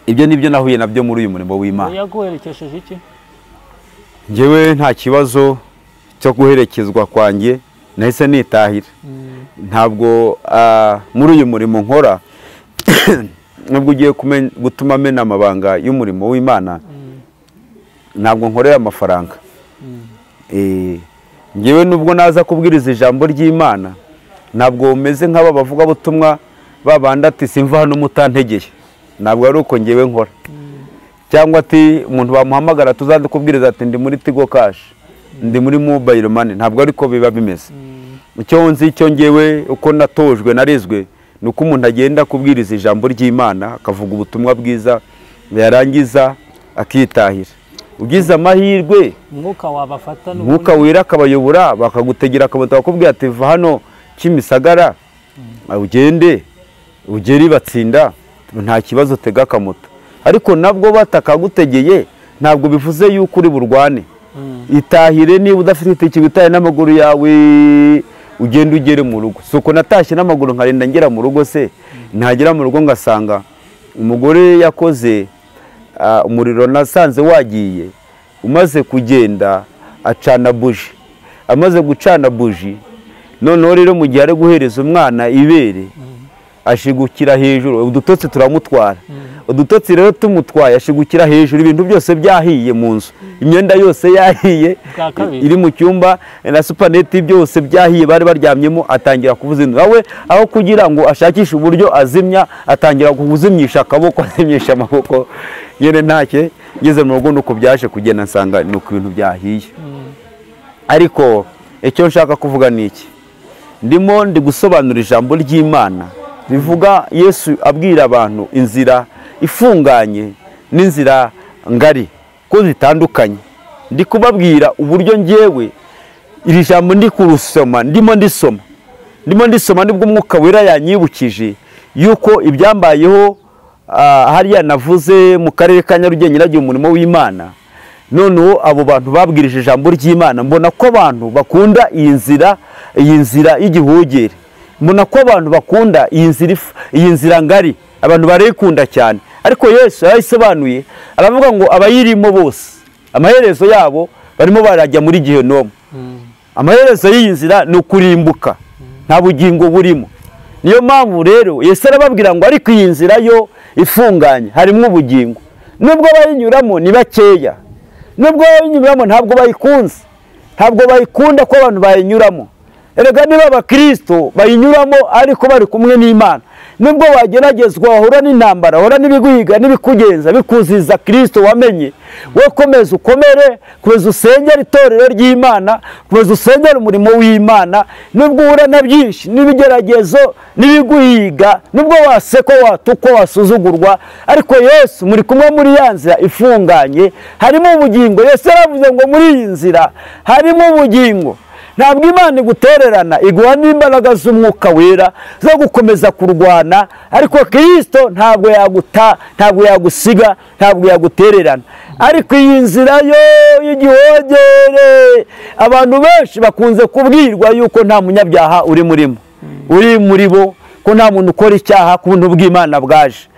Ibyo nibyo nahuye nabyo muri uyu murimo w'Imana. Yaguherekesheje iki? Ngewe nta kibazo cyo guherekezwa kwanjye, nahise nitahira. Ntabwo muri uyu murimo nkora nubwo ugiye gutuma mena amabanga y'umurimo w'Imana, ntabwo nkorera amafaranga. ngewe nubwo naza kubwiriza ijambo ry'Imana ntabwo umeze nk'aba bavuga butumwa babanda ati simva hano mutantegeye, ntabwo ari uko ngewe nkora. Cyangwa ati umuntu bamuhamagara tuzaze kubwiriza ati ndi muri Tigo Cash, ndi muri Mobile Money, ntabwo ariko biba bimeze. Icyo nzi icyo ngewe uko natojwe narezwe nuko umuntu agenda kubwiriza ijambo ry'Imana akavuga ubutumwa bwiza yarangiza akitahira. Ugize amahirwe umwuka wabafata umwuka wera akabayobora bakagutegera akamuta bakubwira ati va hano Kimisagara ugere batsinda nta kibazo tega akamoto. Ariko nabwo batakagutegeye ntabwo bivuze yuko uri burwane. Itahire niba udafite itike bitaye n'amaguru yawe ugende ugere mu rugo. Soko natashye n'amaguru nkarinda ngera mu rugo se ntagera mu rugo ngasanga umugore yakoze umuriro nasanze wagiye umaze kugenda acana buji. Amaze gucana buji noneho rero mu gihe ari guhereza umwana ibere ashigukira hejuru, udutotsi turamutwara. Udutotsi rero tumutwaye ashigukira hejuru, ibintu byose byahiye mu nzu, imyenda yose yahiye iri mu cyumba na supaneti byose byahiye bari baryamyemo. Atangira kuvuza induru, nawe aho kugira ngo ashakishe uburyo azimya atangira kuzimyisha akaboko, azimyisha amaboko. Nyene ntake ngeze mu rugo nuko byaje kugenda nsanga nuko ibintu byahiye. Ariko icyo nshaka kuvuga niki, ndimo ndi gusobanura ijambo ry'Imana bivuga Yesu abwira abantu inzira ifunganye n'inzira ngari ko zitandukanye. Ndi kubabwira uburyo ngewe iri jambo ndi kurusoma ndimo ndisoma nibwo umwuka wera yanyibukije yuko ibyambayeho hariya navuze mu karere ka Nyarugenge nagiye umurimo w'Imana. Noneho abo bantu babwirije ijambo ry'Imana mbona ko abantu bakunda iyi nzira y'igihogere, mbona ko abantu bakunda iyi nzira ngari, abantu barayikunda cyane. Ariko Yesu yayisobanuye aravuga ngo abayirimo bose amaherezo yabo barimo barajya muri Gehinomu. Amaherezo y'iyi nzira ni ukurimbuka, nta bugingo burimo. Niyo mpamvu rero Yesu arababwira ngo ariko iyi nzira yo ifunganye harimo ubugingo. Nubwo bayinyuramo ni bakeya, nubwo bayinyuramo ntabwo bayikunze, ntabwo bayikunda ko abantu bayinyuramo. Erega niba abakristo bayinyuramo ariko bari kumwe n'Imana, nubwo wageragezwa wahura n'intambara, wahura n'ibiguhiga n'ibikugenza bikuziza Kristo wamenye, we komeza ukomere, komeza usengera itorero ry'Imana, komeza usengera umurimo w'Imana. Nubwo uhura na byinshi n'ibigeragezo n'ibiguhiga, nubwo wasekwa watukwa wasuzugurwa, ariko Yesu muri kumwe muri ya nzira ifunganye harimo ubugingo. Yesu yaravuze ngo muri iyi nzira harimo ubugingo. Ntabwo Imana igutererana, iguha n'imbaraga z'umwuka wera zo gukomeza kurwana, ariko Kristo ntabwo yagusiga, ntabwo yagutererana. Ariko iyi nzira yo y'igihogere abantu benshi bakunze kubwirwa yuko nta munyabyaha uri muri bo, ko nta muntu ukora icyaha ku buntu bw'Imana bwaje.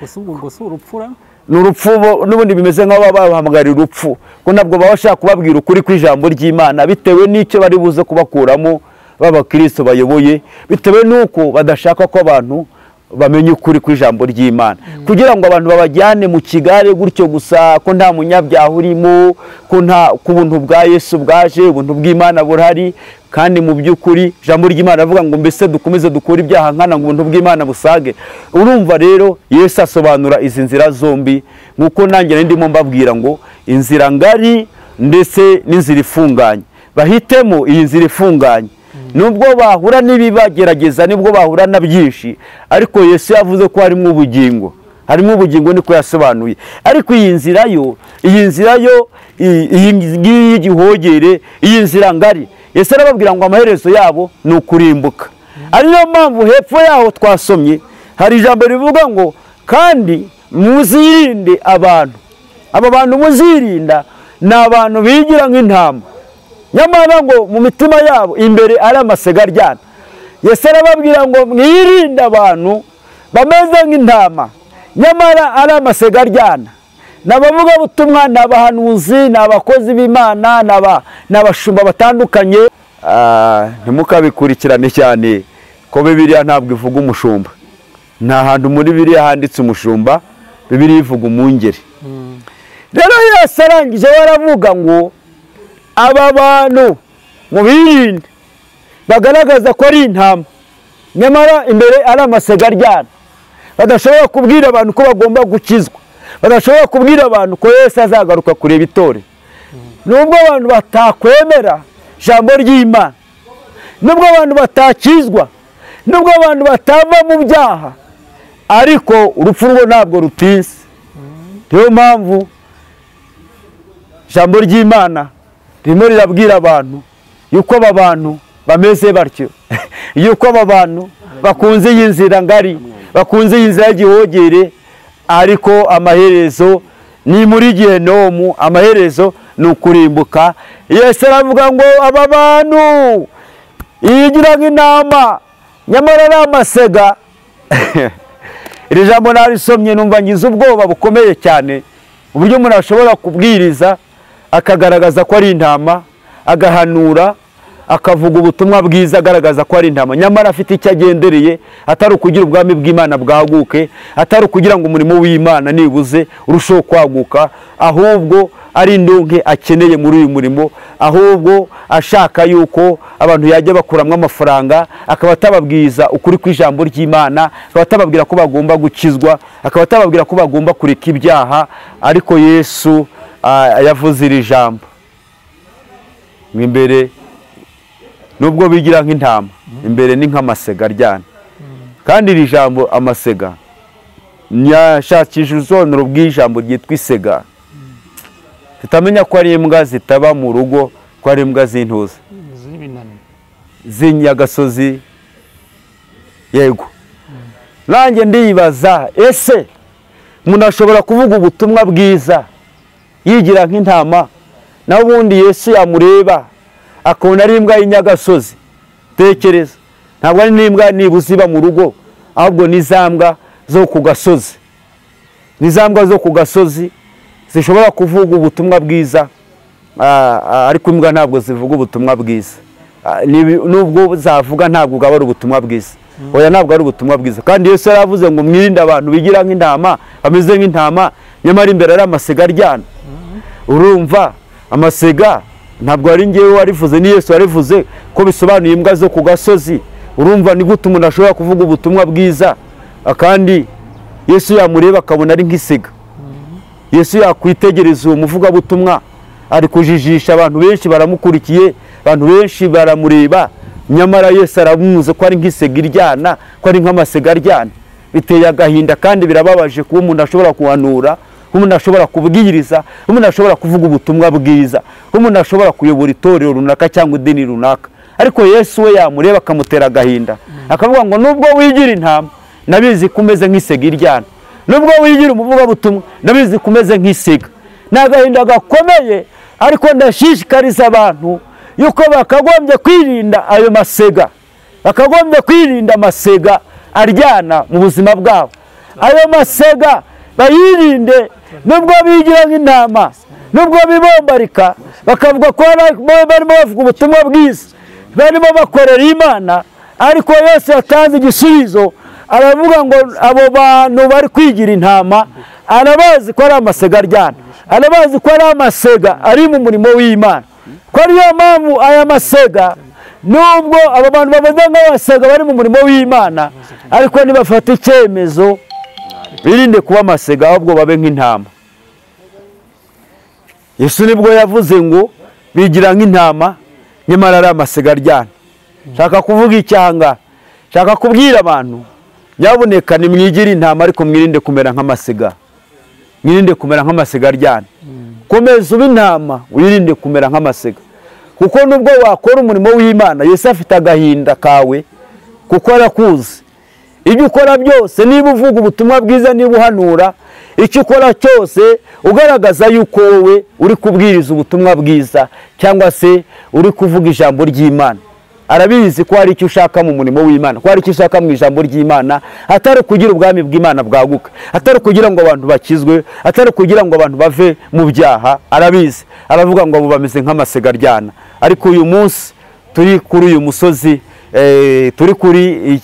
N'urupfu n'ubundi bimeze nk'aho babahamagarira urupfu, ko ntabwo babasha kubabwira ukuri kw'ijambo ry'Imana bitewe n'icyo bari buze kubakuramo b'abakristo bayoboye, bitewe n'uko badashaka ko abantu bamenye ukuri kw'ijambo ry'Imana, kugira ngo abantu babajyane mu kigare gutyo gusa ko nta munyabyaha urimo, ko nta ku buntu bwa Yesu bwaje, ubuntu bw'Imana burahari. Kandi mu by'ukuri ijambo ry'Imana avuga ngo mbese dukomeze dukora ibyaha nkana ngo ubuntu bw'Imana busage. Urumva rero Yesu asobanura izi nzira zombi nkuko nanjye ndimo mbabwira ngo inzira ngari ndetse n'inzira ifunganye. Bahitemo iyi nzira ifunganye, nubwo bahura n'ibibagerageza, nibwo bahura na byinshi, ariko Yesu yavuze ko harimo ubugingo, harimo ubugingo niko yasobanuye. Ariko iyi nzira yo y'igihogere, iyi nzira ngari, Yesu arababwira ngo amaherezo yabo ni ukurimbuka. Ariyo mpamvu hepfo yaho twasomye hari ijambo rivuga ngo kandi muzirinde abantu. Aba bantu muzirinda ni abantu bigira nk'intama, nyamara ngo mu mitima yabo imbere ari amasega aryana. Yesu arababwira ngo mwirinde abantu bameze nk'intama, nyamara ari amasega aryana. N'abavuga butumwa, n'abahanuzi, n'abakozi b'Imana, n'abashumba batandukanye. Ntimukabikurikirane cyane ko Bibiliya ntabwo ivuga umushumba. Nta hantu muri Bibiliya handitse umushumba, Bibiliya ivuga umwungeri. Rero Yesu arangije baravuga ngo aba bantu mu birinde bagaragaza ko ari intama nyamara imbere ari amasega aryana, badashobora kubwira abantu ko bagomba gukizwa, badashobora kubwira abantu ko Yesu azagaruka kureba itorero. Nubwo abantu batakwemera ijambo ry'Imana, nubwo abantu batakizwa, nubwo abantu batava mu byaha, ariko urupfu rwo ntabwo rutinze. Niyo mpamvu ijambo ry'Imana ririmo rirabwira abantu yuko aba bantu bameze batyo, yuko aba bantu bakunze iyi nzira ngari, bakunze iyi nzira y'igihogere, ariko amaherezo ni muri Gehinomu, amaherezo ni ukurimbuka. Yesu aravuga ngo aba bantu yigira nk'intama nyamara ari amasega. Iri jambo narisomye numva ngize ubwoba bukomeye cyane, uburyo umuntu ashobora kubwiriza akagaragaza ko ari intama, agahanura akavuga ubutumwa bwiza agaragaza ko ari intama, nyamara afite icyo agendereye, atari ukugira ubwami bw'Imana bwaguke, atari ukugira ngo umurimo w'Imana nibuze urusheho kwaguka, ahubwo ari indonke akeneye muri uyu murimo, ahubwo ashaka yuko abantu yajya bakuramo amafaranga, akaba atababwiza ukuri kw'ijambo ry'Imana, akaba atababwira ko bagomba gukizwa, akaba atababwira ko bagomba kureka ibyaha. Ariko Yesu yavuze iri jambo imbere, nubwo bigira nk'intama imbere ni nk'amasega aryana. Kandi iri jambo amasega nyashakije uzonero bw'ijambo ryitwa isega, tutamenya ko ari imbwa zitaba mu rugo, ko ari imbwa z'intuza z'inyagasozi. Yego, nanjye ndibaza, ese umuntu ashobora kuvuga ubutumwa bwiza yigira nk'intama, naho ubundi Yesu yamureba akabona ari imbwa y'inyagasozi? Tekereza, ntabwo ari n'imbwa nibuze iba mu rugo, ahubwo ni za mbwa zo ku gasozi, ni za mbwa zo ku gasozi zishobora kuvuga ubutumwa bwiza, ariko imbwa ntabwo zivuga ubutumwa bwiza. Nubwo zavuga ntabwo bwaba ari ubutumwa bwiza, oya ntabwo ari ubutumwa bwiza. Kandi Yesu yaravuze ngo mwirinde abantu bigira nk'intama, bameze nk'intama nyamara imbere ari amasega aryana. Urumva amasega ntabwo ari ngewe warivuze, ni Yesu warivuze ko bisobanuye imbwa zo ku gasozi. Urumva ni gute umuntu ashobora kuvuga ubutumwa bwiza kandi Yesu yamureba akabona ari nk'isega? Yesu yakwitegereza uwo muvugabutumwa, ari kujijisha, abantu benshi baramukurikiye, abantu benshi baramureba, nyamara Yesu aramuzi ko ari nk'isega iryana, ko ari nk'amasega aryana. Biteye agahinda kandi birababaje kuba umuntu ashobora kuhanura, umuntu ashobora kubwiriza, umuntu ashobora kuvuga ubutumwa bwiza, umuntu ashobora kuyobora itorero runaka cyangwa idini runaka, ariko Yesu we yamureba akamutera agahinda, akavuga ngo nubwo wigira intama nabizi kumeze nk'isega iryana, nubwo wigira umuvugabutumwa nabizi kumeze nk'isega. Ni agahinda gakomeye, ariko ndashishikariza abantu yuko bakagombye kwirinda ayo masega, bakagombye kwirinda amasega aryana mu buzima bwabo. Ayo masega bayirinde, nubwo bigira nk'intama, nubwo bibombarika bakavuga ko barimo bavuga ubutumwa bwiza, barimo bakorera Imana, ariko Yesu yatanze igisubizo, aravuga ngo abo bantu bari kwigira intama arabazi ko ari amasega aryana, arabazi ko ari amasega ari mu murimo w'Imana. Ko ariyo mpamvu aya masega, nubwo abo bantu bameze nk'abasega bari mu murimo w'Imana, ariko nibafata icyemezo birinde kuba amasega, ahubwo babe nk'intama. Yesu nibwo yavuze ngo bigira nk'intama nyamara ari amasega aryana. Shaka kuvuga icyanga, shaka kubwira abantu, nyabuneka nimwigire intama ariko mwirinde kumera nk'amasega, mwirinde kumera nk'amasega aryana. Komeza ube intama, wirinde kumera nk'amasega, kuko nubwo wakora umurimo w'Imana, Yesu afite agahinda kawe kuko arakuzi. Ibyo ukora byose, niba uvuga ubutumwa bwiza, niba uhanura, icyo ukora cyose ugaragaza yuko wowe uri kubwiriza ubutumwa bwiza cyangwa se uri kuvuga ijambo ry'Imana, arabizi ko hari icyo ushaka mu murimo w'Imana, ko hari icyo ushaka mu ijambo ry'Imana, atari kugira ubwami bw'Imana bwaguka, atari kugira ngo abantu bakizwe, atari kugira ngo abantu bave mu byaha. Arabizi, aravuga ngo abo bameze nk'amasega aryana. Ariko uyu munsi turi kuri uyu musozi, turi kuri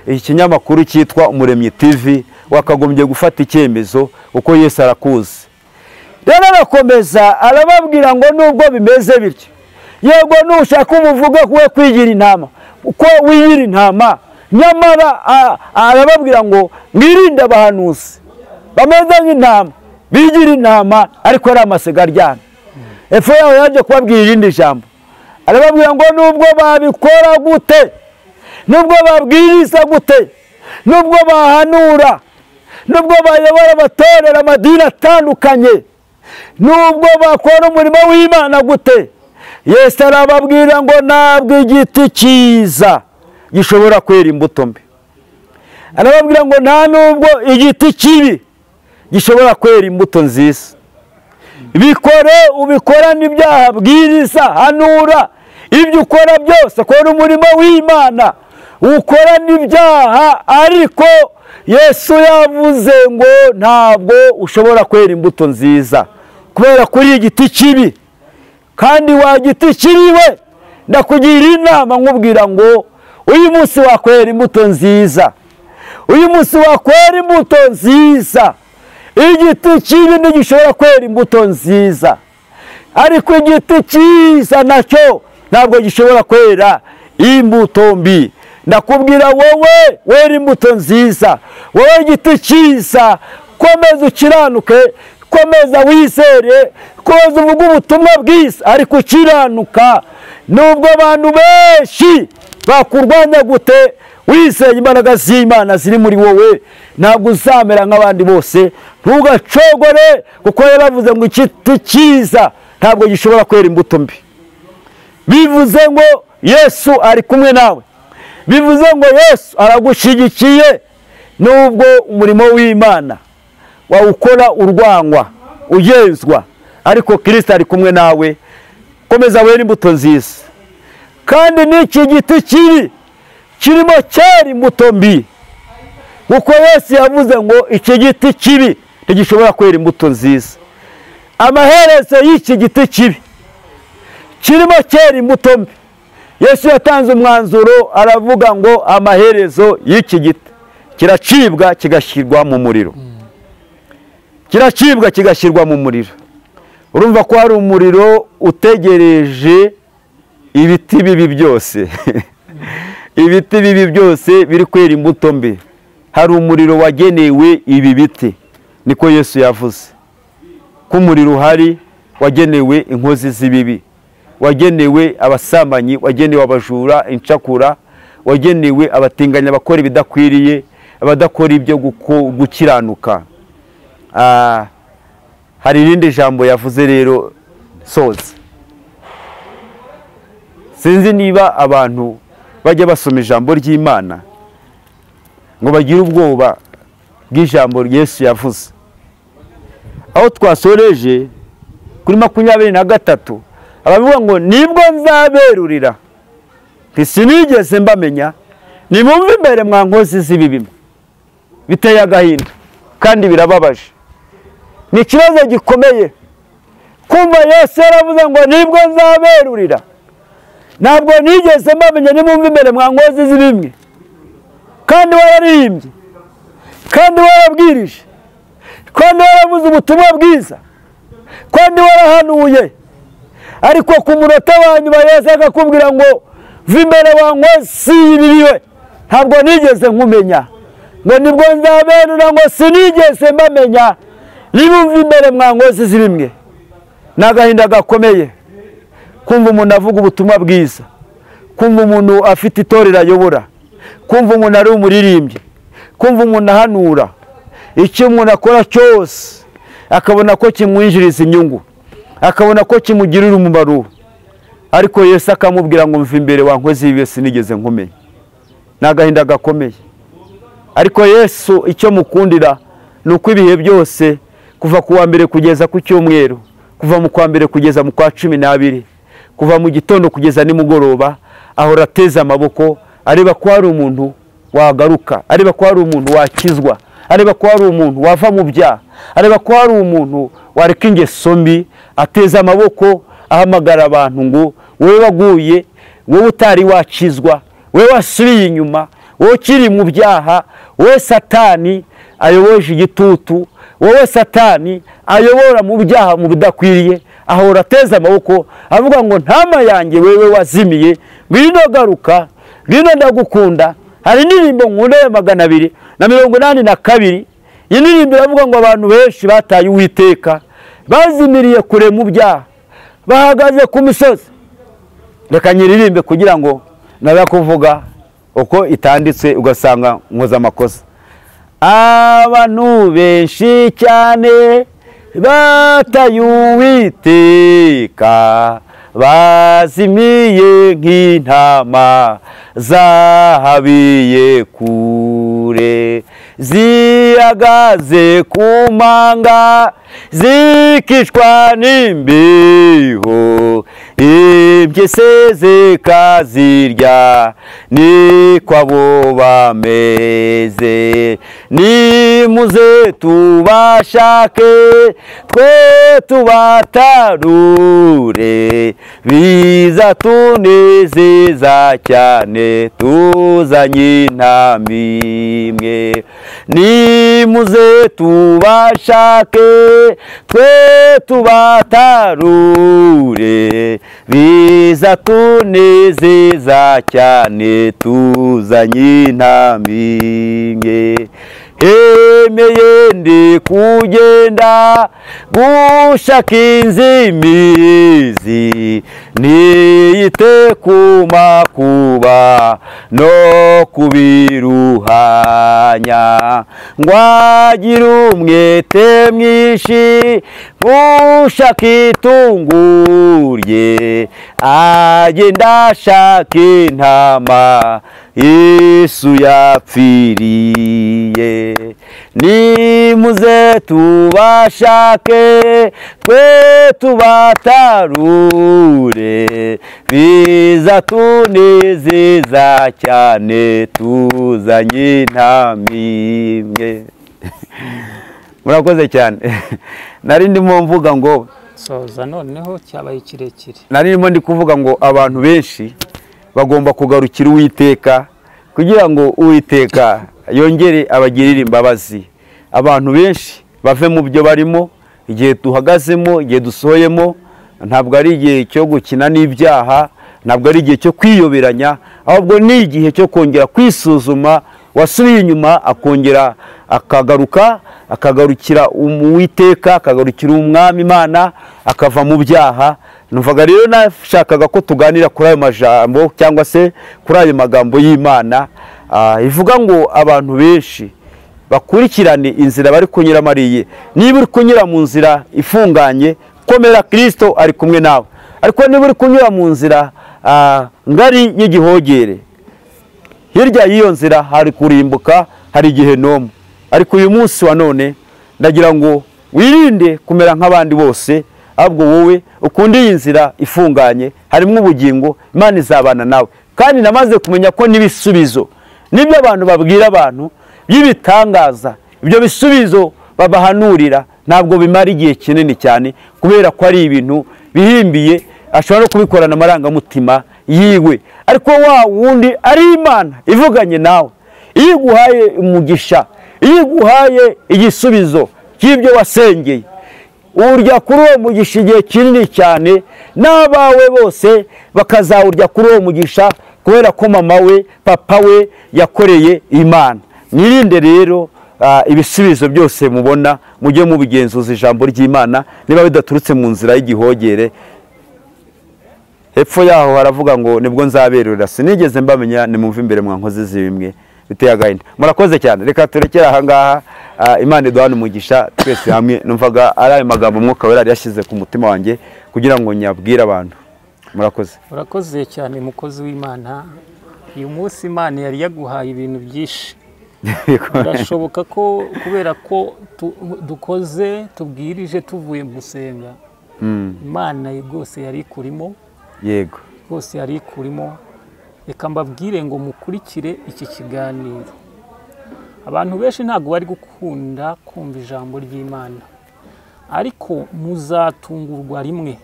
ikinyamakuru cyitwa Umuremyi TV, wakagombye gufata icyemezo uko Yesu arakuzi. Rero arakomeza arababwira ngo nubwo bimeze bityo, yego nushaka umuvuge kuwe kwigira intama uko wigira intama, nyamara arababwira ngo mwirinde abahanuzi bameze nk'intama bigira intama ariko ari amasega aryana. Epfo yaho yaje kubabwira irindi jambo, arababwira ngo nubwo babikora gute, nubwo babwiriza gute, nubwo bahanura, nubwo bayobora abatorera amadini atandukanye, nubwo bakora umurimo w'Imana gute, Yesu arababwira ngo ntabwo igiti cyiza gishobora kwera imbuto mbi. Arababwira ngo nta nubwo igiti kibi gishobora kwera imbuto nziza. Bikore ubikorane ibyaha, bwiriza, hanura, ibyo ukora byose kora umurimo w'Imana, ukorane ibyaha, ariko Yesu yavuze ngo ntabwo ushobora kwera imbuto nziza kubera kuri igiti kibi. Kandi wa giti kiriwe, ndakugira inama nkubwira ngo uyu munsi wakwera imbuto nziza, uyu munsi wakwera imbuto nziza. Igiti kibi ntigishobora kwera imbuto nziza, ariko igiti cyiza nacyo ntabwo gishobora kwera imbuto mbi. Ndakubwira wowe wera imbuto nziza, wowe igiti cyiza, komeza ukiranuke, komeza wizere, komeza uvuge ubutumwa bwiza, ariko ukiranuka. Nubwo abantu benshi bakurwanya gute, wizeye imbaraga z'Imana ziri muri wowe, ntabwo uzamera nk'abandi bose. Ntugacogore, kuko yaravuze ngo igiti cyiza ntabwo gishobora kwera imbuto mbi. Bivuze ngo Yesu ari kumwe nawe, bivuze ngo Yesu aragushyigikiye. Nubwo umurimo w'Imana wawukora urwangwa, ugenzwa, ariko Kristo ari kumwe nawe. Komeza wera imbuto nziza. Kandi n'iki giti kibi kirimo cyera imbuto mbi, kuko Yesu yavuze ngo iki giti kibi ntigishobora kwera imbuto nziza. Amaherezo y'iki giti kibi kirimo cyera imbuto mbi, Yesu yatanze umwanzuro, aravuga ngo amaherezo y'iki giti kiracibwa kigashyirwa mu muriro. Kiracibwa kigashyirwa mu muriro. Urumva ko hari umuriro utegereje ibiti bibi byose. Ibiti bibi byose biri kwera imbuto mbi, hari umuriro wagenewe ibi biti. Niko Yesu yavuze ko umuriro uhari wagenewe inkozi z'ibibi, wagenewe abasambanyi, wagenewe abajura, incakura, wagenewe abatinganya, abakora ibidakwiriye, abadakora ibyo gukiranuka. Hari irindi jambo yavuze rero soza. Sinzi niba abantu bajya basoma ijambo ry'Imana ngo bagire ubwoba bw'ijambo Yesu yavuze. Aho twasoreje kuri 23 abavuga ngo nibwo nzaberurira, sinigeze mbamenya, nimumve imbere mwa nkozi z'ibibi. Biteye agahinda kandi birababaje. Ni ikibazo gikomeye kumva Yesu yaravuze ngo nibwo nzaberurira. Ntabwo nigeze mbamenya, nimumve imbere mwa nkozi z'ibibi. Kandi wararimbye, kandi warabwirije, kandi waravuze ubutumwa bwiza, kandi warahanuye, ariko ku munota wa nyuma Yesu akakubwira ngo va imbere wa nkozi y'ibibi, ntabwo nigeze nkumenya. Ngo nibwo nzaberura, ngo sinigeze mbamenya, nimumve imbere mwa nkozi z'ibibi. Ni agahinda gakomeye kumva umuntu avuga ubutumwa bwiza, kumva umuntu afite itorero ayobora, kumva umuntu ari umuririmbyi, kumva umuntu ahanura, icyo umuntu akora cyose akabona ko kimwinjiriza inyungu, akabona ko kimugirira umumaro, ariko Yesu akamubwira ngo mva imbere wa nkozi y'ibibi, sinigeze nkumenya. Ni agahinda gakomeye. Ariko Yesu icyo mukundira ni uko ibihe byose, kuva ku wa mbere kugeza ku cyumweru, kuva mu kwa mbere kugeza mu kwa 12, kuva mu gitondo kugeza nimugoroba, ahora ateze amaboko, areba ko hari umuntu wagaruka, areba ko hari umuntu wakizwa, areba ko hari umuntu wava mu byaha, areba ko hari umuntu wareka ingeso mbi. Ateze amaboko, ahamagara abantu ngo wowe waguye, wowe utari wakizwa, wowe wasubiye inyuma, wowe ukiri mu byaha, wowe Satani ayoboje igitutu, wowe Satani ayobora mu byaha mu bidakwiriye, ahora ateze amaboko avuga ngo ntama yanjye wewe wazimiye, ngwino garuka, ngwino ndagukunda. Hari indirimbo nkunda ya 282. Iyi ndirimbo iravuga ngo abantu benshi bataye Uwiteka, bazimiriye kure mu byaha, bahagaze ku misozi. Reka nyiririmbe kugira ngo naza kuvuga uko itanditse ugasanga nkoza amakosa. Abantu benshi cyane bataye Uwiteka, bazimiye nk'intama zahabiye kure, zihagaze ku manga zikishwa n'imbeho, impyisi zikazirya, niko abo bameze. Nimuze tubashake twe tubatarure, bizatunezeza cyane tuzanye intama imwe. Nimuze tubashake twe tubatarure, bizatunezeza cyane tuzanye intama imwe. Hemeye ndi kugenda gushaka inzimizi, niyite ku makuba no kubiruhanya, ngwagira umwete mwinshi gushaka itungo rye, agenda ashaka intama Yesu yapfiriye. Nimuze tubashake twe tubatarure, bizatunezeza cyane tuzanye intama imwe. Murakoze cyane. Nari ndimo mvuga ngo soza noneho cyabaye kirekire. Nari ndimo ndi kuvuga ngo abantu benshi bagomba kugarukira Uwiteka kugira ngo Uwiteka yongere abagirire imbabazi. Abantu benshi bave mu byo barimo, igihe duhagazemo, igihe dusohoyemo, ntabwo ari igihe cyo gukina n'ibyaha, ntabwo ari igihe cyo kwiyoberanya, ahubwo ni igihe cyo kongera kwisuzuma. Wasubiye inyuma akongera akagarukira Uwiteka, akagarukira Umwami Imana, akava mu byaha. Numvaga rero nashakaga ko tuganira kuri ayo majambo cyangwa se kuri ayo magambo y'Imana ivuga ngo abantu benshi bakurikirane inzira bari kunyura mariye. Niba uri kunyura mu nzira ifunganye, komera, Kristo ari kumwe nawe. Ariko niba uri kunyura mu nzira ngari y'igihogere, hirya y'iyo nzira hari kurimbuka, hari Gehinomu. Ariko uyu munsi wa none ndagira ngo wirinde kumera nk'abandi bose, ahubwo wowe ukunda iyi nzira ifunganye, harimo ubugingo, Imana izabana nawe. Kandi namaze kumenya ko n'ibisubizo nibyo abantu babwira abantu by'ibitangaza, ibyo bisubizo babahanurira ntabwo bimara igihe kinini cyane, kubera ko ari ibintu bihimbiye, ashobora no kubikorana amarangamutima yiwe. Ariko wa wundi ari Imana ivuganye nawe, iyo iguhaye umugisha, iyo iguhaye igisubizo cy'ibyo wasengeye, urya kuri uwo mugisha igihe kinini cyane, n'abawe bose bakazawurya kuri uwo mugisha, kubera ko mama we, papa we yakoreye Imana. Mwirinde rero ibisubizo byose mubona, mujye mubigenzuza ijambo ry'Imana, niba bidaturutse mu nzira y'igihogere. Hepfo yaho haravuga ngo nibwo nzaberura, sinigeze mbamenya, nimumve imbere mwankoze zibimwe biteye agahinda. Murakoze cyane, reka turekere aha ngaha. Imana iduhane umugisha twese hamwe. Numvaga ari ayo magambo Umwuka Wera yashyize ku mutima wanjye kugira ngo nyabwire abantu. Murakoze. Murakoze cyane mukozi w'Imana. Uyu munsi Imana yari yaguhaye ibintu byinshi. Birashoboka ko kubera ko dukoze tubwirije tuvuye gusenga, Imana rwose yari kurimo. Yego, rwose yari kurimo. Reka mbabwire ngo mukurikire iki kiganiro. Abantu benshi ntabwo bari gukunda kumva ijambo ry'Imana, ariko muzatungurwa rimwe.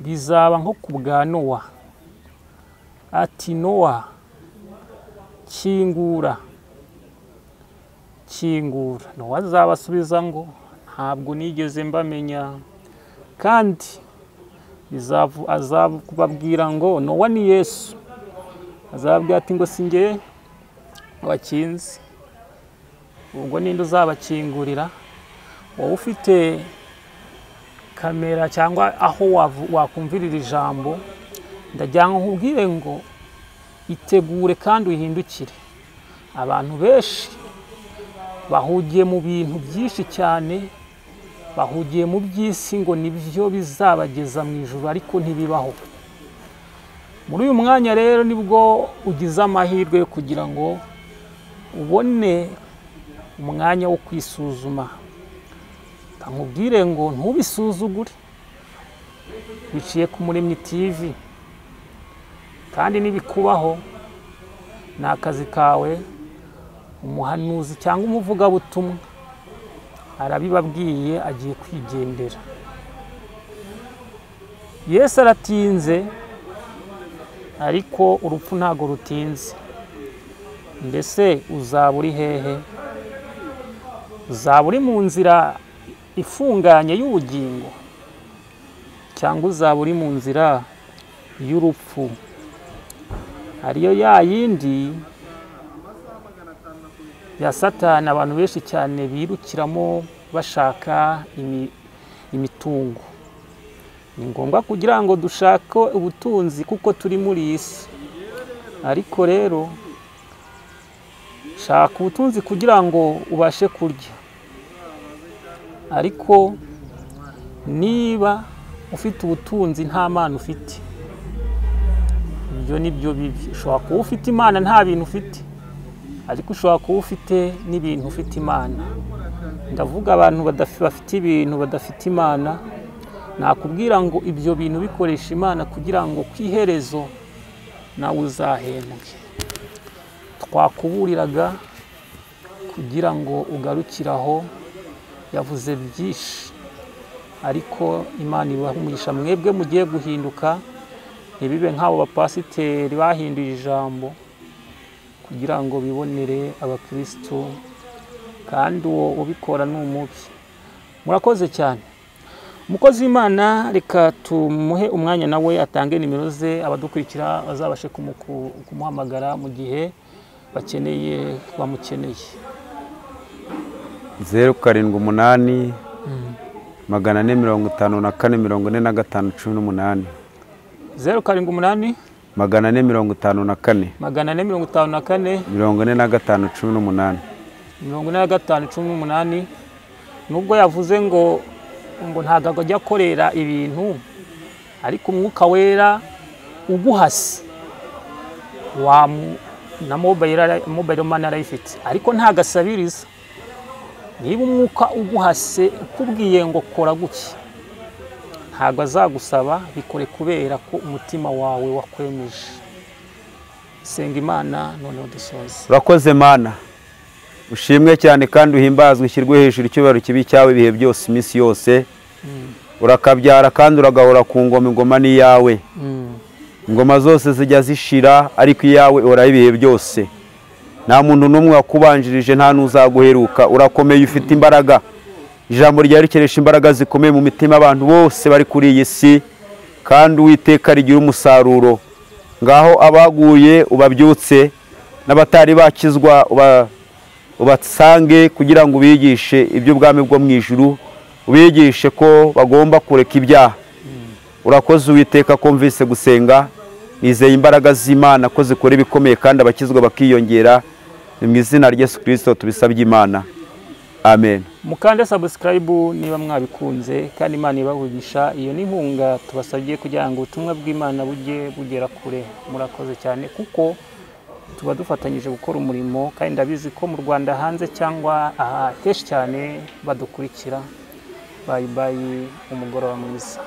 Bizaba nko ku bwa Nowa. Ati Nowa, kingura. Nowa azabasubiza ngo ntabwo nigeze mbamenya, kandi azababwira ngo Nowa ni Yesu, azababwira ati ngo si njye wakinze, ubwo ninde uzabakingurira? Wowe ufite kamera cyangwa aho wakumvirira ijambo, ndagira ngo nkubwire ngo itegure kandi uhindukire. Abantu benshi bahugiye mu bintu byinshi cyane, bahugiye mu by'isi ngo nibyo bizabageza mu ijuru, ariko ntibibaho. Muri uyu mwanya rero nibwo ugize amahirwe yo kugira ngo ubone umwanya wo kwisuzuma. Nkubwire ngo ntubisuzugure, biciye ku Muremyi TV, kandi nibikubaho ni akazi kawe. Umuhanuzi cyangwa umuvugabutumwa arabibabwiye, agiye kwigendera. Yesu aratinze, ariko urupfu ntago rutinze. Mbese uzaba uri hehe? Uzaba uri mu nzira ifunganye y'ubugingo, cyangwa uzaba uri mu nzira y'urupfu, ariyo ya yindi ya Satani abantu benshi cyane birukiramo bashaka imitungo. Ni ngombwa kugira ngo dushake ubutunzi kuko turi muri iyi si, ariko rero shaka ubutunzi kugira ngo ubashe kurya. Ariko niba ufite ubutunzi nta Mana ufite, ibyo nibyo bibi. Ushobora kuba ufite Imana nta bintu ufite, ariko ushobora kuba ufite n'ibintu ufite Imana. Ndavuga abantu bafite ibintu badafite Imana. Nakubwira ngo ibyo bintu bikoresha Imana kugira ngo kwiherezo nawe uzahembwe. Twakuburiraga kugira ngo ugarukiraho, yavuze byinshi, ariko Imana ibaha umugisha. Mwebwe mugiye guhinduka, ntibibe nk'abo bapasiteri bahinduye ijambo kugira ngo bibonere abakristo, kandi uwo ubikora ni umubi. Murakoze cyane. Umukozi w'Imana, reka tumuhe umwanya nawe atange nimero ze, abadukurikira bazabashe kumuhamagara mu gihe bamukeneye. 078 454 45 18. 078 454 454 45 18. Nubwo yavuze ngo ntabwo ajya akorera ibintu, ariko Umwuka Wera uguhase na mobile money arayifite, ariko ntabwo asabiriza. Niba Umwuka uguhase ukubwiye ngo kora gutya, ntabwo azagusaba, bikore kubera ko umutima wawe wakwemeje. Senga Imana noneho dusoze. Urakoze Mana, ushimwe cyane kandi uhimbazwe, ushyirwe hejuru icyubahiro kibi cyawe ibihe byose, iminsi yose. Urakabyara kandi uragahora ku ngoma, ingoma ni yawe. Ingoma zose zijya zishira, ariko iyawe ora ibihe byose. Nta muntu n'umwe wakubanjirije, nta n'uzaguheruka. Urakomeye, ufite imbaraga. Ijambo ryawe rikeresha imbaraga zikomeye mu mitima abantu bose bari kuri iyi si, kandi Uwiteka rigira umusaruro. Ngaho abaguye ubabyutse, n'abatari bakizwa ubasange, kugira ngo ubigishe iby'ubwami bwo mu ijuru, ubigishe ko bagomba kureka ibyaha. Urakoze Uwiteka ko mvise gusenga, nizeye imbaraga z'Imana ko zikora ibikomeye kandi abakizwa bakiyongera. Ni mu izina rya Yesu Kristo tubisabye Imana, amen. Mukande subscribe niba mwabikunze, kandi Imana ibahugisha. Iyo ni inkunga tubasabye kugira ngo ubutumwa bw'Imana bujye bugera kure. Murakoze cyane kuko tuba dufatanyije gukora umurimo, kandi ndabizi ko mu Rwanda hanze cyangwa henshi cyane badukurikira. Bye bye, umugoroba mwiza.